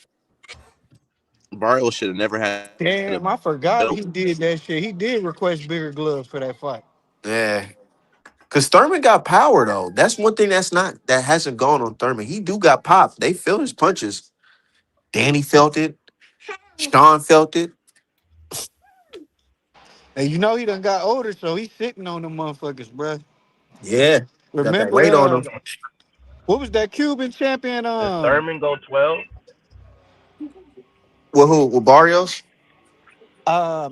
Barrio should have never had a Damn, I belt. forgot he did that shit. He did request bigger gloves for that fight. Yeah. Cause Thurman got power though. That's one thing that hasn't gone on Thurman. He do got pop. They feel his punches. Danny felt it. Sean felt it. And you know he done got older, so he's sitting on them motherfuckers, bro. Yeah. Got that Remember, weight on him. what was that Cuban champion? Does Thurman go 12? Well, who? With Barrios? No.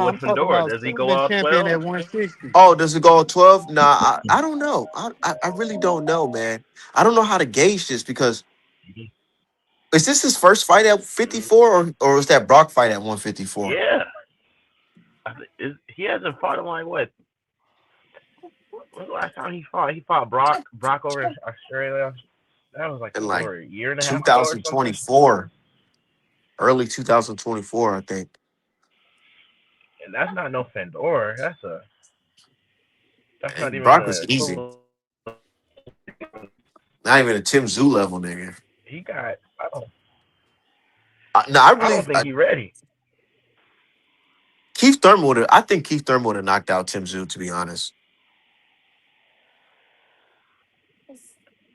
I'm with talking Fundora? about Does he go Thurman all champion 12? at 160. Oh, does it go on 12? Nah, I don't know. I really don't know, man. I don't know how to gauge this because is this his first fight at 54 or was that Brock fight at 154? Yeah, he hasn't fought in like what? When's the last time he fought? He fought Brock over in Australia. That was like In what, like a year and a half ago or something. 2024, early 2024, I think. And that's not no Fendor. That's not And even Brock was the easy. equivalent. Not even a Tim Zoo level nigga. He got. No, I I don't believe think he's ready. Keith Thurman would have. I think Keith Thurman would have knocked out Tim Zoo. To be honest,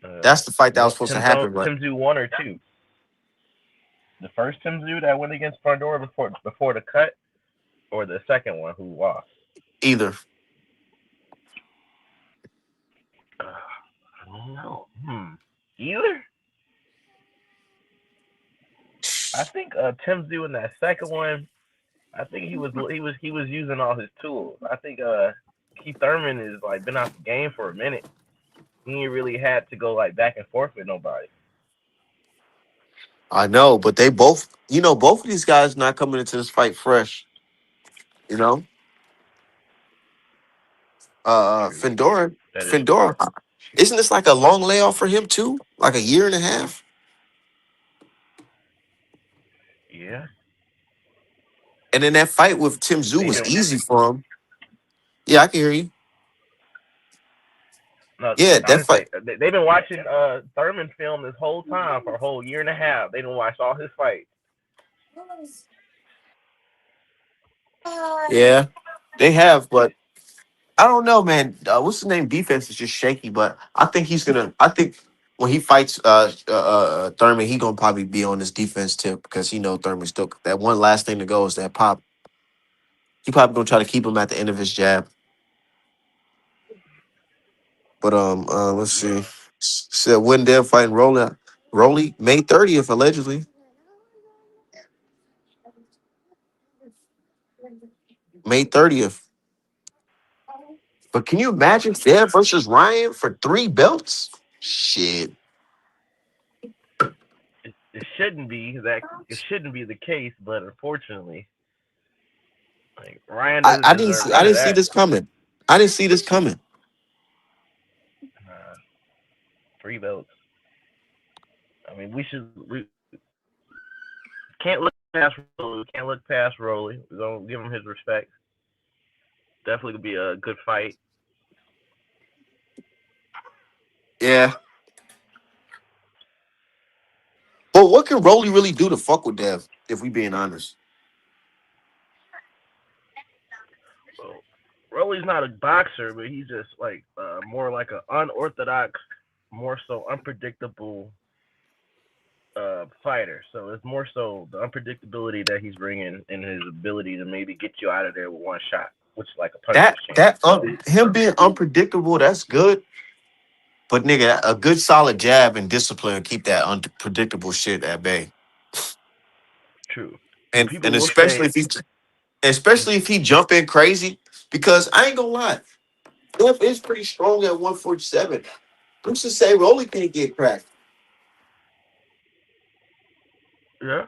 Uh, that's the fight that was what supposed to happen. But Tim Zoo 1 or 2? The first Tim Zoo that went against Fundora before the cut, or the second one who lost? either I don't know. Either. I think Tim Zoo in that second one. I think he was using all his tools. I think Keith Thurman is like been out the game for a minute. He ain't really had to go like back and forth with nobody. I know, but they both. Both of these guys not coming into this fight fresh. You know, True. Fundora, That is true. Fundora. Isn't this like a long layoff for him too? Like a year and a half? Yeah. And then that fight with Tim Zoo They've was been easy for him. Yeah, I can hear you. no. Yeah, I'm that just saying fight. they've been watching Thurman film this whole time for a whole year and a half. They didn't watch all his fights. Yeah, they have, but I don't know, man. What's the name? Defense is just shaky, but I think he's gonna. I think when he fights Thurman, he gonna probably be on this defense tip because he know Thurman still that one last thing to go is that pop. He probably gonna try to keep him at the end of his jab. But let's see. Said Wendell fighting Rolly May 30th allegedly. May 30th. But can you imagine Dev versus Ryan for 3 belts? Shit. It shouldn't be that. It shouldn't be the case, but unfortunately, like Ryan I, doesn't I didn't deserve see, I none of didn't see that. this coming. I didn't see this coming. Uh, 3 belts. I mean, we can't look past Rolly. We can't look past Rolly. We're gonna give him his respect. Definitely gonna be a good fight. Yeah. But what can Rolly really do to fuck with Dev, if we being honest? Well, Rolly's not a boxer, but he's just like more like an unorthodox, more so unpredictable fighter. So it's more so the unpredictability that he's bringing and his ability to maybe get you out of there with one shot, which is like a puncher's That chance. that him being unpredictable, that's good. But nigga, a good solid jab and discipline keep that unpredictable shit at bay. True. And And people and will say, especially if he jump in crazy, because I ain't gonna lie, Dev is pretty strong at 147. Who's to say Rolly can't get cracked? yeah,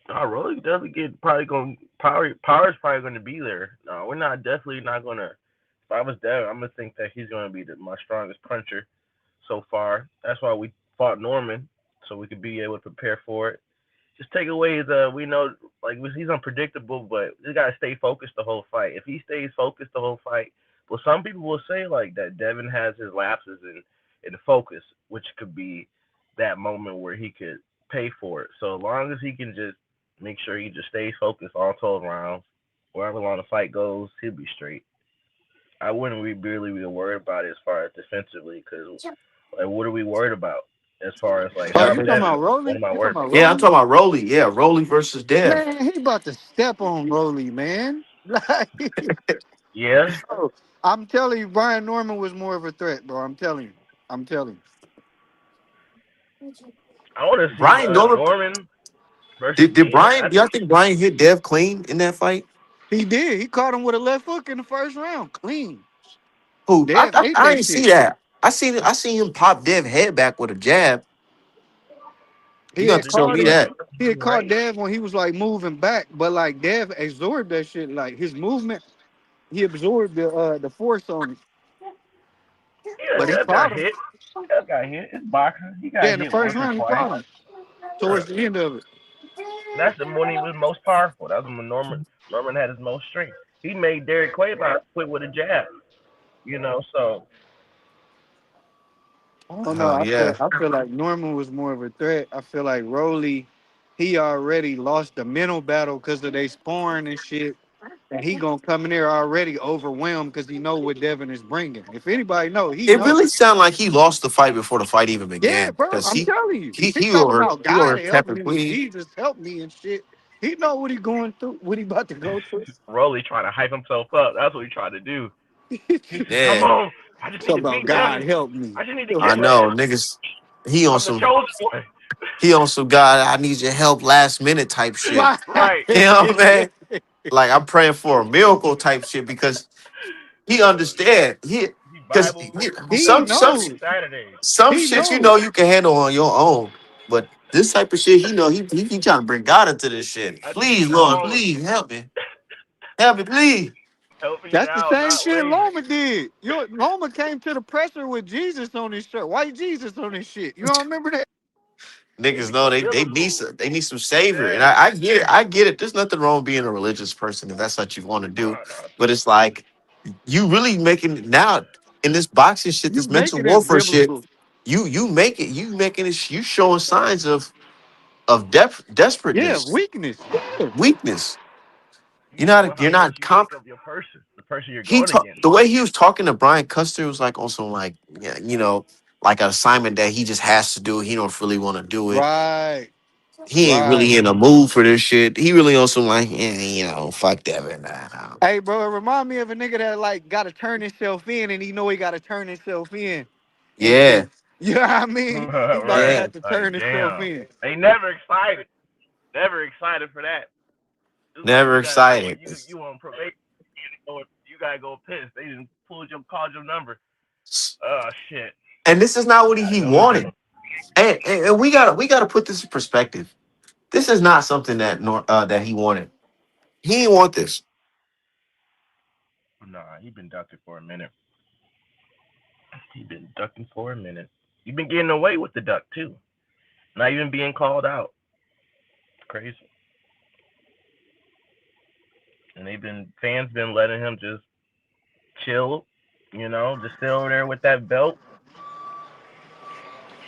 no, Rolly definitely get probably going power's probably going to be there. No, we're not definitely not going to. If I was there, I'm gonna think that he's going to be my strongest puncher so far. That's why we fought Norman, so we could be able to prepare for it. Just take away we know like he's unpredictable, but you gotta stay focused the whole fight. If he stays focused the whole fight, well, some people will say like that Devin has his lapses in focus, which could be that moment where he could pay for it. So as long as he can just make sure he just stays focused all 12 rounds, wherever long the fight goes, he'll be straight. I wouldn't really be worried about it as far as defensively, because like what are we worried about as far as like if Oh, I'm you talking Devin, about what Rolly? am I You worried talking about? about Yeah, I'm Rolly? talking about Rolly. Yeah, Rolly versus Dev. Man, he about to step on Rolly, man. Like, Yeah, bro, I'm telling you, Brian Norman was more of a threat, bro. I'm telling you. I'm telling I want to see Brian Norman Norman. versus Did yeah, Brian? Do y'all think Brian hit Dev clean in that fight? He did. He caught him with a left hook in the first round. Clean. Who? Dev ate I that didn't see shit. that. I seen him pop Dev head back with a jab. He You got had to show caught me him. that. He had caught Dev when he was like moving back, but like Dev absorbed that shit. Like his movement, he absorbed the force on it. yeah, But he Dev got caught him. hit. Dev got hit. It's boxing. He Yeah, got in the hit first once or round, he twice. caught him. Yeah. Towards the end of it. That's the when he was most powerful. That was when Norman had his most strength. He made Derek quit with a jab. So Oh no, Oh yeah. I feel like Norman was more of a threat. I feel like Rolly, he already lost the mental battle because of they sparring and shit. And he gonna come in there already overwhelmed because he know what Devin is bringing. If anybody know, he It know. really sounded like he lost the fight before the fight even Yeah, began bro, because I'm telling you. He he talking over about he God over help Pepper me, Queen. Jesus help me and shit. He know what he going through, what he about to go through. Rolly trying to hype himself up. That's what he tried to do. He said, "Come Yeah, on, I just need Talking to about beat God Devin. help me. I just need to I get know there. niggas. He on I'm the some chosen one." he on some God. I need your help last minute type shit. Right. You know what I mean? Like I'm praying for a miracle type shit because he understand he He because Bible he Bible knows. Saturdays. some He shit knows. you can handle on your own, but this type of shit he trying to bring God into this shit. I just Please, need Lord, bones. please help me, please. Help me That's the now, same not shit later. Loma did. Loma came to the presser with Jesus on his shirt. White Jesus on his shit. You don't remember that? They Niggas be know so they biblical. need some savior, and Yeah. I get it. There's nothing wrong with being a religious person if that's what you want to No, do, no. but it's like you really making it now in this boxing shit, You this make mental it as warfare shit. biblical. You making it. You showing signs of Yeah, desperateness, weakness. Yeah. weakness. You showing how You're much not you think comp. of your person, the person you're He going talk against. the way he was talking to Brian Custer was like also like yeah, like an assignment that he just has to do. He don't really want to do it. Right. He ain't Right. really in a mood for this shit. He really also like fuck that man. Nah. Hey, bro, it remind me of a nigga that like got to turn himself in, and he know he got to turn himself in, Yeah, you know what I mean? He about to Right. yeah, have to Like, turn himself damn. in. They never excited. Never excited for that. It's like never you got someone excited. you on probation. Or you gotta go piss. They didn't called your number. Oh shit. And this is not what Gotta he go in. wanted. And we gotta put this in perspective. This is not something that he wanted. He didn't want this. Nah, he been ducking for a minute. He been ducking for a minute. You been getting away with the duck too. Not even being called out. It's crazy. And fans been letting him just chill, just stay over there with that belt.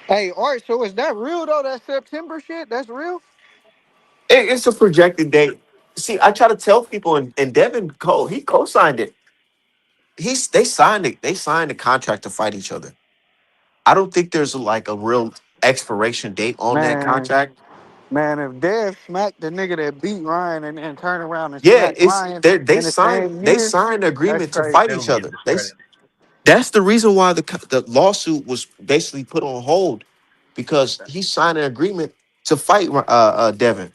Hey, Art, so is that real though? That September shit? That's real? It's a projected date. See, I try to tell people, and Devin he co-signed it. They signed it. They signed a contract to fight each other. I don't think there's like a real expiration date on that Man, contract. man, if Dev smacked the nigga that beat Ryan and turn around and Yeah, smack Ryan they in the signed same they year, signed an that's agreement to crazy. fight They'll each get other. discredited. That's the reason why the lawsuit was basically put on hold because he signed an agreement to fight Devin.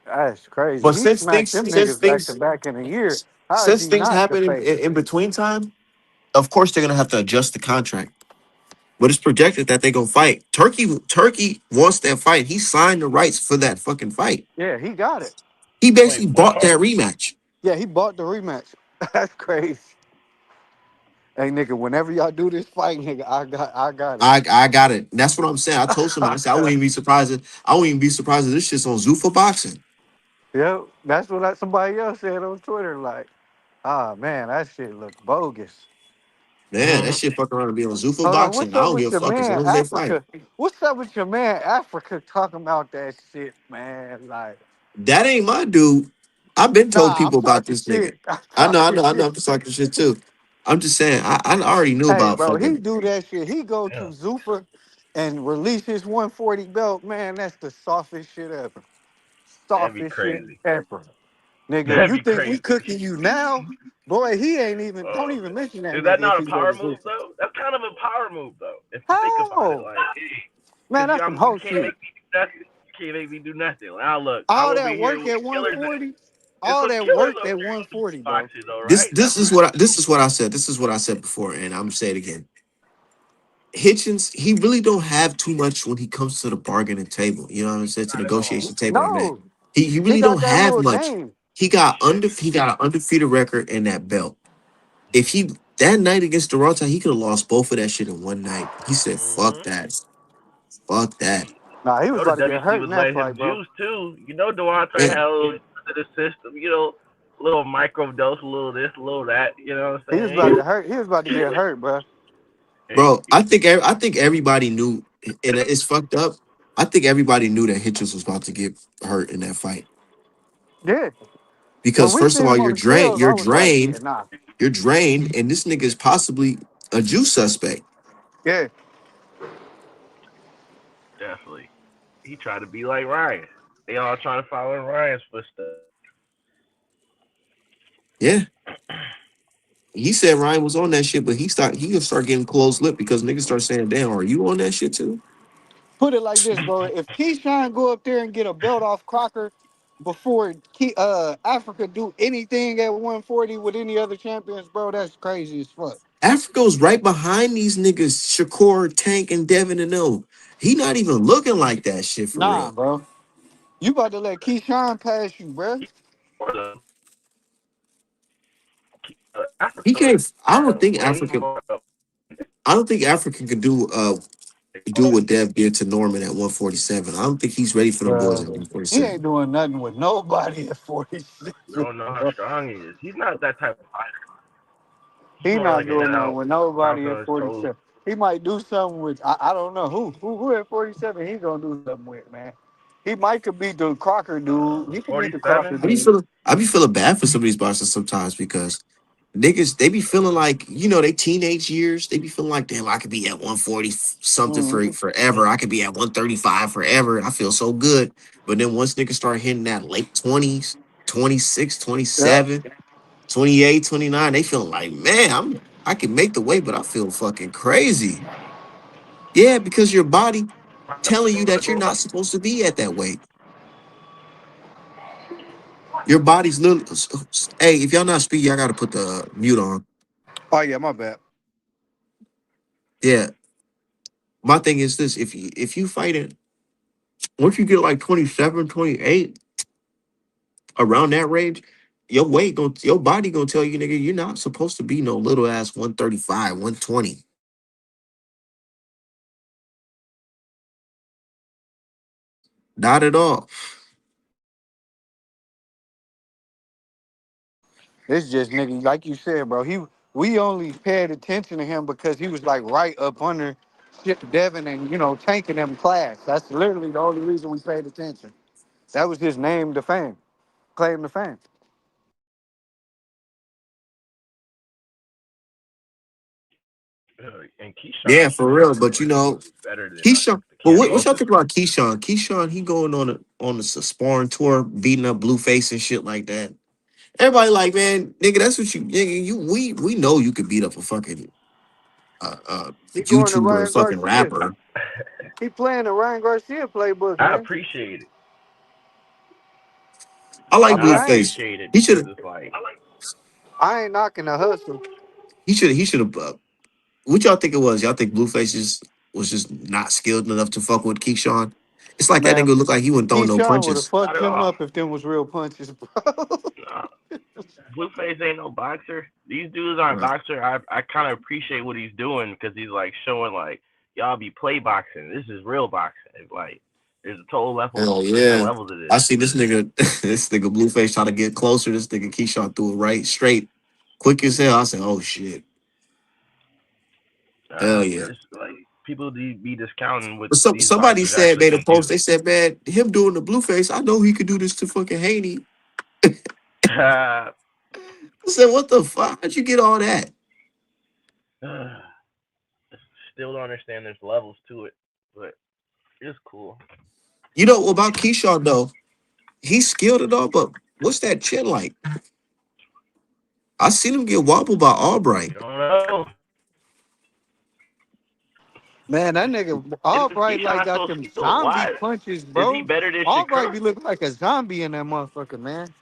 That's crazy. But He smacked them niggas back to back in a year. How is since he things not the happen face? in between time, of course they're gonna have to adjust the contract. But it's projected that they're gonna fight. Turkey wants that fight. He signed the rights for that fucking fight. Yeah, he got it. He Wait, basically what? bought that rematch. Yeah, he bought the rematch. That's crazy. Hey nigga, whenever y'all do this fight, nigga, I got I got it. That's what I'm saying. I told somebody, I said, I it. wouldn't even be surprised. I wouldn't even be surprised if this shit's on Zuffa Boxing. Yep, that's what somebody else said on Twitter. Like, ah man, that shit look bogus. Man, that shit fucking around to be on Zuffa Hold on, Boxing. what's I up don't give with a your fuck as man long as they fight. Africa? What's up with your man Africa talking about that shit, man? Like, That ain't my dude. I've been told nah, I'm people about talking this nigga. shit. I'm I talking know. I'm shit. just talking shit too. I'm just saying. I already knew Hey, about bro, he fucking. do that shit. He go to Yeah, Zuffa and release his 140 belt. Man, that's the softest shit ever. that'd be Softest shit crazy. ever. Nigga, That'd you be think we crazy. cooking you now? Boy, he ain't even, don't even Man. mention that Is that nigga if not a he go power to move Zuffa. though? That's kind of a power move though, if you think about it. How? Like, Man, because that's some you hoe can't shit. make can't make me do nothing. Like, now look, I'm All over that here work with at killers. 140, There's all some that killers work over at there in these 140, bro. boxes, though, This right? this is what this is what I said. This is what I said before, and I'm gonna say it again. Hitchens, he really don't have too much when he comes to the bargaining table. You know what I'm saying? To the Not at all. negotiation table on that. No, He he really got don't that have little much. name. He got an undefeated record in that belt. If he that night against Duralta, he could have lost both of that shit in one night. He said, "Fuck Mm-hmm. that, fuck that." Nah, he You was know the about to get WC hurt was in that letting him fight, bro. juice too. You know Devontae Yeah, had a little to the system. You know, a little micro dose, a little this, a little that. You know what I'm He was saying? about to hurt. He was about to get hurt, bro. Hey, bro. I think everybody knew, and it's fucked up. I think everybody knew that Hitchens was about to get hurt in that fight Yeah. When because we first of seen all, him on the scales, I was like, yeah, nah. you're drained, and this nigga is possibly a juice suspect. Yeah. definitely. He tried to be like Ryan. They all trying to follow in Ryan's footsteps. Yeah, he said Ryan was on that shit, but he gonna start getting closed lip because niggas start saying, "Damn, are you on that shit too?" Put it like this, bro. If Keyshawn go up there and get a belt off Crocker before Africa do anything at 140 with any other champions, bro, that's crazy as fuck. Africa's right behind these niggas, Shakur, Tank, and Devin and them. He not even looking like that shit for Nah, real. bro. You about to let Keyshawn pass you, bro. Or the He Africa can't. has way more. I don't think Africa could do what Dev did to Norman at 147. I don't think he's ready for them boys at Bro. He 147. ain't doing nothing with nobody at 46. You don't know how strong he is. He's not that type of fighter. He's He more like not an doing nothing out, with bounce nobody at on his toes. 47. He might do something with I don't know who at 47 he gonna do something with, man. He might could beat the Crocker dude. He could beat the Crocker 47. dude. I be feeling bad for some of these boxers sometimes because niggas they be feeling like they teenage years. They be feeling like damn I could be at 140 something for Mm-hmm. forever. I could be at 135 forever. And I feel so good. But then once niggas start hitting that late 20s, 26, Yeah. 27, 28, 29, they feeling like man I can make the weight, but I feel fucking crazy. Yeah, because your body telling you that you're not supposed to be at that weight. Your body's little. Hey, if y'all not speaking, y'all got to put the mute on. Oh yeah, my bad. Yeah, my thing is this: if you fight it, once you get like 27, 28, around that range, your body gonna tell you, nigga, you're not supposed to be no little ass 135, 120. Not at all. It's just nigga, like you said, bro. We only paid attention to him because he was like right up under shit Devin and tanking them class. That's literally the only reason we paid attention. That was his name to fame, claim to fame. And Yeah, Keyshawn for showed real. out But better than Keyshawn. the But camp what y'all counted. think about Keyshawn? Keyshawn, he going on a sparring tour, beating up Blueface and shit like that. Everybody like, man, nigga, that's what we know you could beat up a fucking He going to YouTuber, Ryan fucking Garcia. rapper. He playing the Ryan Garcia playbook, I man. appreciate it. I like I mean, I Blueface. appreciate it He because should it's like I ain't knocking the hustle. he should have. What y'all think it was? Y'all think Blueface was just not skilled enough to fuck with Keyshawn? It's like that Man, nigga looked like he wouldn't throw no Keyshawn would have punches. not fucked at him all. up if them was real punches, bro. Nah, Blueface ain't no boxer. These dudes aren't Right. boxer. I kind of appreciate what he's doing because he's like showing like y'all be play boxing. This is real boxing. It's like there's a total level, Hell different yeah. levels of this. I see this nigga, this nigga Blueface trying to get closer. This nigga Keyshawn threw it right straight, quick as hell. I said, oh shit. Hell yeah. It's like people be discounting what But these somebody boxers said actually made a can post. do. They said, man, him doing the Blueface, I know he could do this to fucking Haney. I said, what the fuck? How'd you get all that? Still don't understand. There's levels to it, but it's cool. You know about Keyshawn though? He's skilled at all, but what's that chin like? I seen him get wobbled by You Albright. don't know. Man, that nigga And is Albright like Keyshawn got so them skilled? zombie Why punches, is he bro. better than Albright Shakur? be looking like a zombie in that motherfucker, man.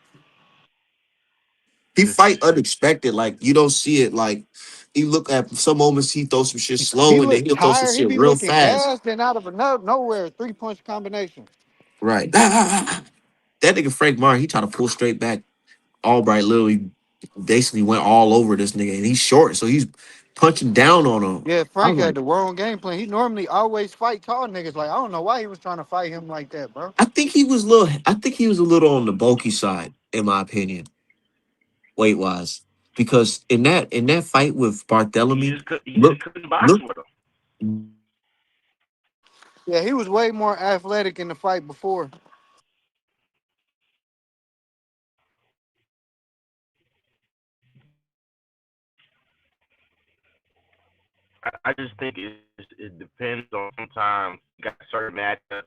He fight unexpected. Like you don't see it. Like he look at some moments he throw some shit He slow and then look he'll throw some tired. He shit be real looking fast. gassed and out of nowhere 3 punch combination. Right. That nigga Frank Martin, he tried to pull straight back. Albright literally basically went all over this nigga, and he's short, so he's punching down on him. Yeah, I Frank was had like, the wrong game plan. He normally always fight tall niggas. Like I don't know why he was trying to fight him like that, bro. I think he was little. I think he was a little on the bulky side, in my opinion, weight wise, because in that fight with Barthélemy, You just look, couldn't box look. with him. Yeah, he was way more athletic in the fight before. I just think it depends on sometimes you got certain matchups.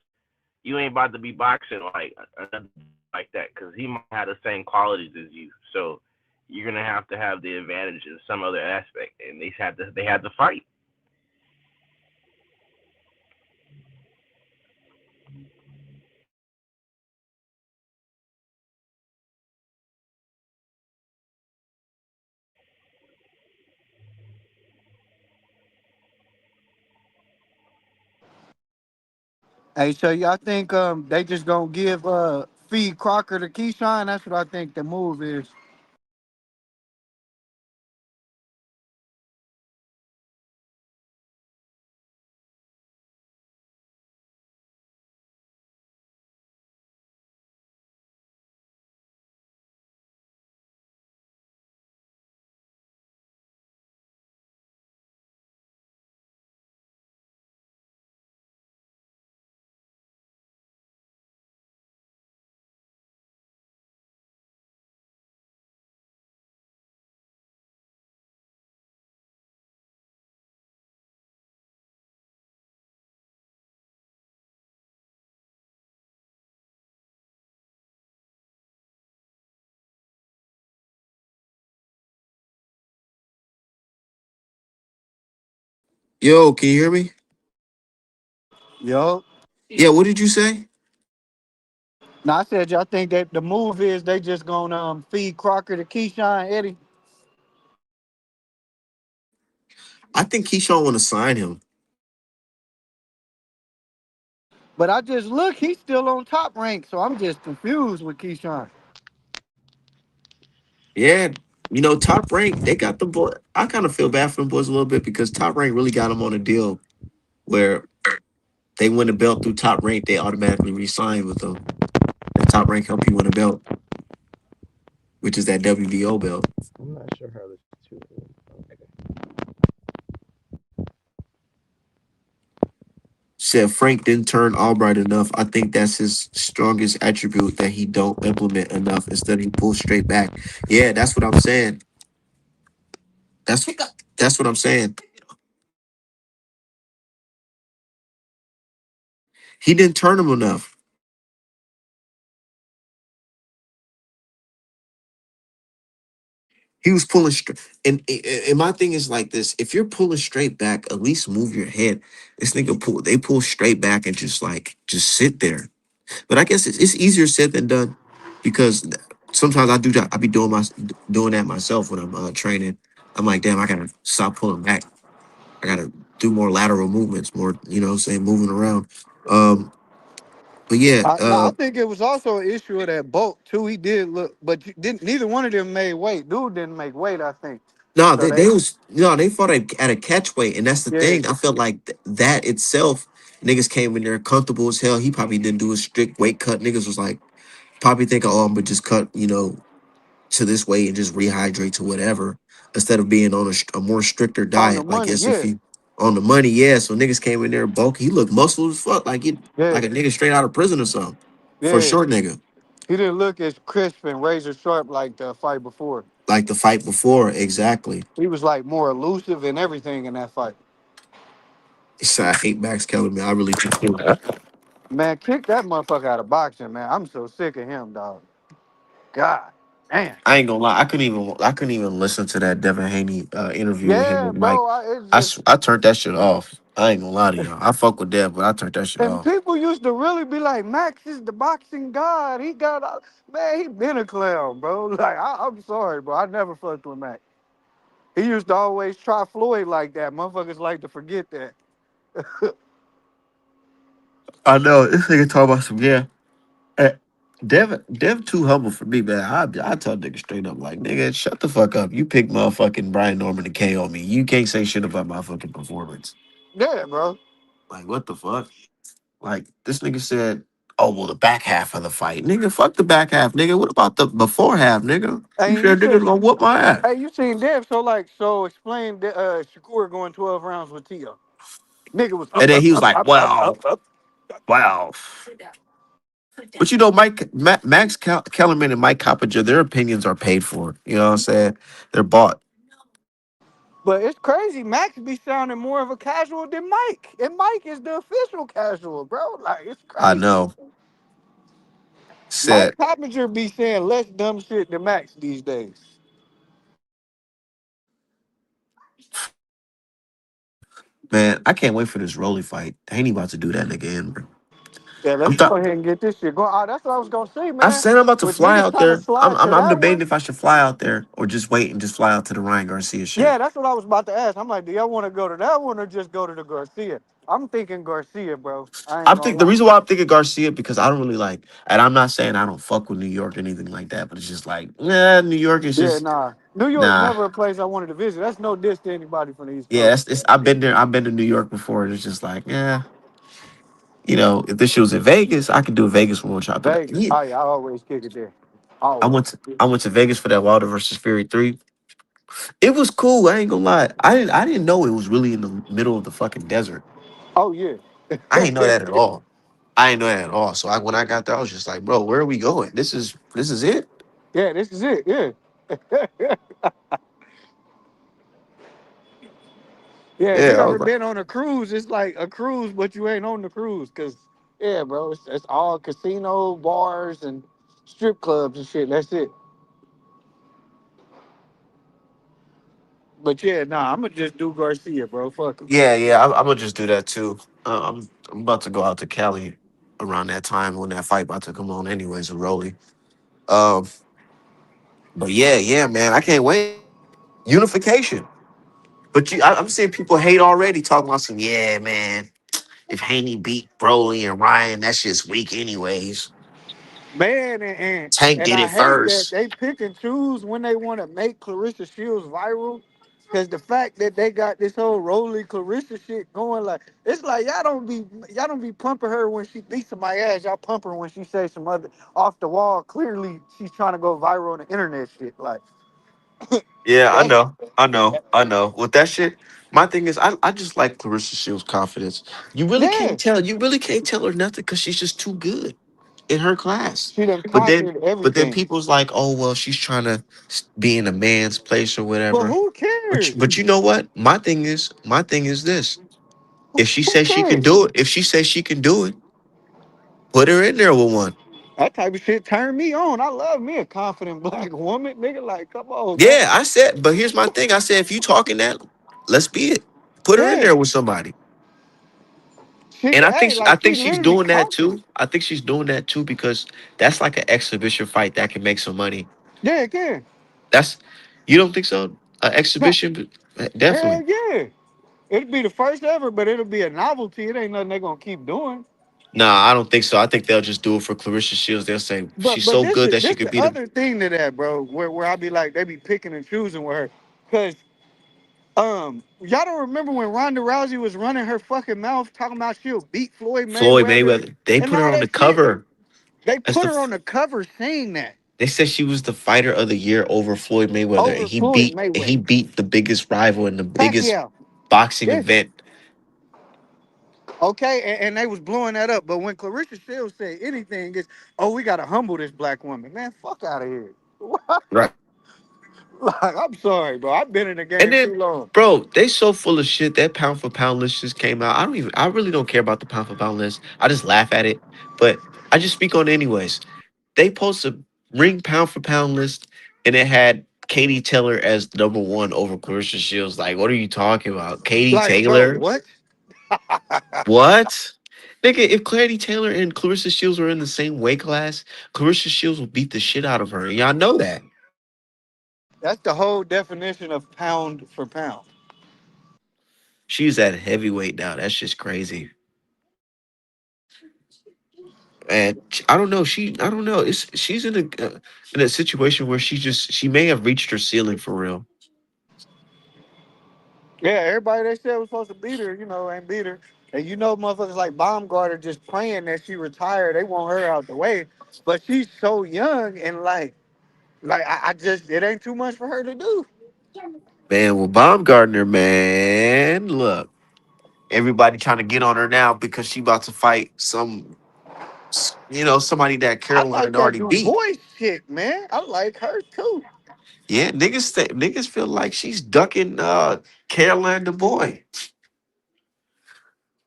You ain't about to be boxing like another like that because he might have the same qualities as you. So you're gonna have to have the advantage in some other aspect, and they had to fight. Hey, so y'all think they just gonna give feed Crocker to Keyshawn? That's what I think the move is. Yo, can you hear me? Yo. Yeah, what did you say? Now I said y'all think that the move is they just gonna feed Crocker to Keyshawn Eddie. I think Keyshawn want to sign him. But I just look, he's still on top rank, so I'm just confused with Keyshawn. Yeah, Top Rank, they got the boy. I kind of feel bad for them boys a little bit because Top Rank really got them on a deal where they win a belt through Top Rank, they automatically re-sign with them. And Top Rank help you win a belt, which is that WBO belt. I'm not sure how this two. Okay. Said Frank didn't turn Albright enough. I think that's his strongest attribute that he don't implement enough. Instead, he pulls straight back. Yeah, that's what I'm saying. That's that's what I'm saying. He didn't turn him enough. He was pulling straight. And my thing is like this: if you're pulling straight back, at least move your head. This nigga pull. They pull straight back and just sit there. But I guess it's easier said than done because sometimes I do that. I be doing that myself when I'm training. I'm like, damn, I gotta stop pulling back. I gotta do more lateral movements, more, saying moving around. Um, but yeah, No, I think it was also an issue of that bulk too. He did look, but you didn't. Neither one of them made weight. Dude didn't make weight. I think. no, So they fought at a catch weight, and that's the yeah. thing. I felt like that itself, niggas came in there comfortable as hell. He probably didn't do a strict weight cut. Niggas was like probably thinking, oh, I'm gonna just cut, to this way and just rehydrate to whatever instead of being on a more stricter On the diet. Like money, yes, if yeah, you on the money, yeah. So niggas came in there bulky. He looked muscle as fuck, like yeah, a nigga straight out of prison or something. For a yeah. short nigga, He didn't look as crisp and razor sharp like the fight before. like the fight before, exactly. He was like more elusive and everything in that fight. So I hate Max Kellerman. I really do. Man, kick that motherfucker out of boxing, man. I'm so sick of him, dog. God, man. I ain't gonna lie. I couldn't even listen to that Devin Haney interview with him Yeah, and Mike. bro. It's just I turned that shit off. I ain't gonna lie to y'all. I fuck with that, but I turned that shit And off. people used to really be like, Max is the boxing god. He got, man, he been a clown, bro. Like, I'm sorry, bro. I never fucked with Max. He used to always try Floyd like that. Motherfuckers like to forget that. I know this nigga talk about some yeah. eh, Dev too humble for me, man. I tell nigga straight up, like nigga, shut the fuck up. You pick motherfucking Brian Norman to KO me. You can't say shit about my fucking performance. Yeah, bro. Like what the fuck? Like this nigga said, oh well, the back half of the fight, nigga. Fuck the back half, nigga. What about the before half, nigga? You And you said niggas said, gonna whoop my ass, hey, you seen Dev, so like, so explain Shakur going 12 rounds with Tio. Nigga was and up, then up, he was up, like, up, up, up, up. well. But you know, Max Kellerman and Mike Coppinger, their opinions are paid for. You know what I'm saying? They're bought. But it's crazy. Max be sounding more of a casual than Mike. And Mike is the official casual, bro. Like, it's I crazy. know. Mike Said, Coppinger be saying less dumb shit than Max these days. man, I can't wait for this Rolly fight. Haney about to do that again, bro. Yeah, I'm let's th- go ahead and get this shit going. Oh, that's what I was gonna say, I man. said I'm about to With fly niggas out trying to there. slide to I'm that debating one. if I should fly out there or just wait and just fly out to the Ryan Garcia shit. Yeah, that's what I was about to ask. I'm like, do y'all want to go to that one or just go to the Garcia? I'm thinking Garcia, bro. I ain't I'm gonna think the lie. reason why I'm thinking Garcia because I don't really like, and I'm not saying I don't fuck with New York or anything like that, but it's just like, nah, New York is Yeah, just nah. New York nah. never a place I wanted to visit. That's no diss to anybody from the East Yeah, Coast. it's I've been there. I've been to New York before. And it's just like, yeah, you know, if this shit was in Vegas, I could do a Vegas one more time. But Vegas. yeah, Oh yeah, I always kick it there. Always. I went to Vegas for that Wilder versus Fury 3. It was cool. I ain't gonna lie. I didn't know it was really in the middle of the fucking desert. Oh yeah. I didn't know that at all. I didn't know that at all. So when I got there, I was just like, bro, where are we going? This is it. Yeah, this is it. Yeah. Yeah, if you Yeah, I ever was like, been on a cruise, it's like a cruise, but you ain't on the cruise. Cause yeah, bro, it's all casino, bars, and strip clubs and shit. That's it. But yeah, nah, I'm gonna just do Garcia, bro. Fuck him. yeah. I'm gonna just do that too. I'm about to go out to Cali around that time when that fight about to come on, anyways, with Rolly. Um, but yeah, man, I can't wait. Unification. But I'm seeing people hate already, talking about some. Yeah, man. If Haney beat Broly and Ryan, that shit's weak, anyways. Man, and Tank and did I it hate that first. they pick and choose when they want to make Clarissa Shields viral. Cause the fact that they got this whole Rolly Clarissa shit going, like it's like y'all don't be pumping her when she beats somebody ass. Y'all pump her when she says some other off the wall. Clearly, she's trying to go viral on the internet shit. Like Yeah, I that's know. I know. With that shit, my thing is I just like Clarissa Shields' confidence. yeah. You really can't tell her nothing because she's just too good in her class. She done But then conquered but then everything. people's like, oh well, she's trying to be in a man's place or But whatever. who But cares? but you know what? My thing is this. If she Who says she can cares? do it, if she says she can do it, put her in there with one. That type of shit turn me on. I love me a confident black woman, nigga. Like, come on, man. Yeah, I said, but here's my thing. I said, if you talking that, let's be it. Put her in Yeah. there with somebody. She, And hey, I like she think she's literally doing that conquered. too. I think she's doing that too because that's like an exhibition fight that can make some money. Yeah, again. That's you don't think so? An No, exhibition, hell definitely. yeah. It'll be the first ever, but it'll be a novelty. It ain't nothing they're gonna keep doing. Nah, I don't think so. I think they'll just do it for Clarissa Shields. They'll say But she's but so this good is that she this could the beat him. other thing to that, bro, where I be like, they be picking and choosing with her. Cause y'all don't remember when Ronda Rousey was running her fucking mouth talking about she'll beat Floyd Floyd Mayweather Mayweather. They and put her all on the that shit? cover They as put her on the cover saying that they said she was the fighter of the year over Floyd Mayweather, and over Floyd he Mayweather. beat the biggest rival in the biggest Pacquiao. boxing Yeah. event. Okay, and they was blowing that up. But when Clarissa Shields said anything, it's, oh, we gotta humble this black woman. Man, fuck out of here. What? Right. Like, I'm sorry, bro. I've been in the And game too then, long. bro, they so full of shit. That pound for pound list just came out. I really don't care about the pound for pound list. I just laugh at it, but I just speak on it anyways. They post a ring pound for pound list, and it had Katie Taylor as number one over Clarissa Shields. Like, what are you talking about? Katie Like, bro, Taylor? what? What? Nigga, if Clarity Taylor and Clarissa Shields were in the same weight class, Clarissa Shields would beat the shit out of her. And y'all know that. That's the whole definition of pound for pound. She's at heavyweight now. That's just crazy. And I don't know. I don't know. She's in a situation where she may have reached her ceiling for real. Yeah, everybody they said was supposed to beat her, ain't beat her. And motherfuckers like Baumgartner just praying that she retired. They want her out the way. But she's so young and I just it ain't too much for her to do. Man, well, Baumgartner, man, look, everybody trying to get on her now because she about to fight somebody that I Carolina like that already Du beat. Bois chick, man. I like her too. Yeah, niggas feel like she's ducking Caroline the boy.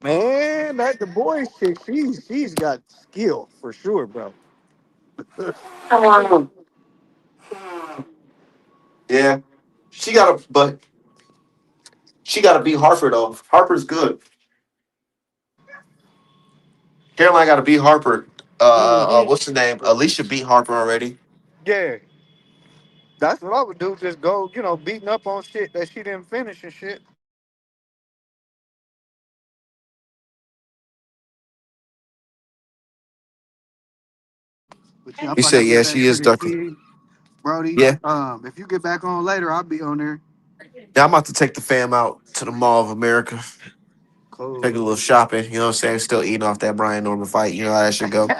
Man, that Du Bois chick, she's got skill for sure, bro. Yeah, but she got to beat Harper though. Harper's good. Caroline got to beat Harper. Hmm. What's the name? Alicia beat Harper already. Yeah, that's what I would do. Just go, beating up on shit that she didn't finish and shit. But yeah, I'm You about to said get yeah, back she to is the ducking. kid, Brody. Yeah, If you get back on later, I'll be on there. yeah. I'm about to take the fam out to the Mall of America. Take a Cool. little shopping. You know what I'm saying? Still eating off that Brian Norman fight. You know how that should go.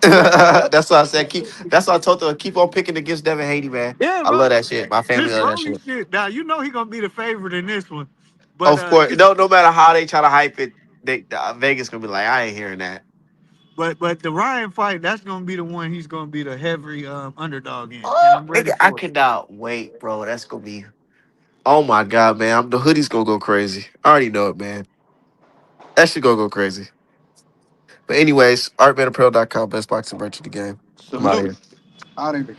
Yeah, That's what I said. That's what I told her. Keep on picking against Devin Haney, man. yeah, I love bro. that shit. My family This love that Brody shit. shit. Now he gonna be the favorite in this one, but Of course, no matter how they try to hype it, Vegas gonna be like, I ain't hearing that. but the Ryan fight, that's gonna be the one he's gonna be the heavy underdog in, and Oh, I'm ready nigga, I for it. cannot wait, bro. That's gonna be. Oh my god, man! The hoodie's gonna go crazy. I already know it, man. That shit gonna go crazy. But anyways, artmanapparel.com, best boxing merch of the game. I'm out of Salute. here. Out of here.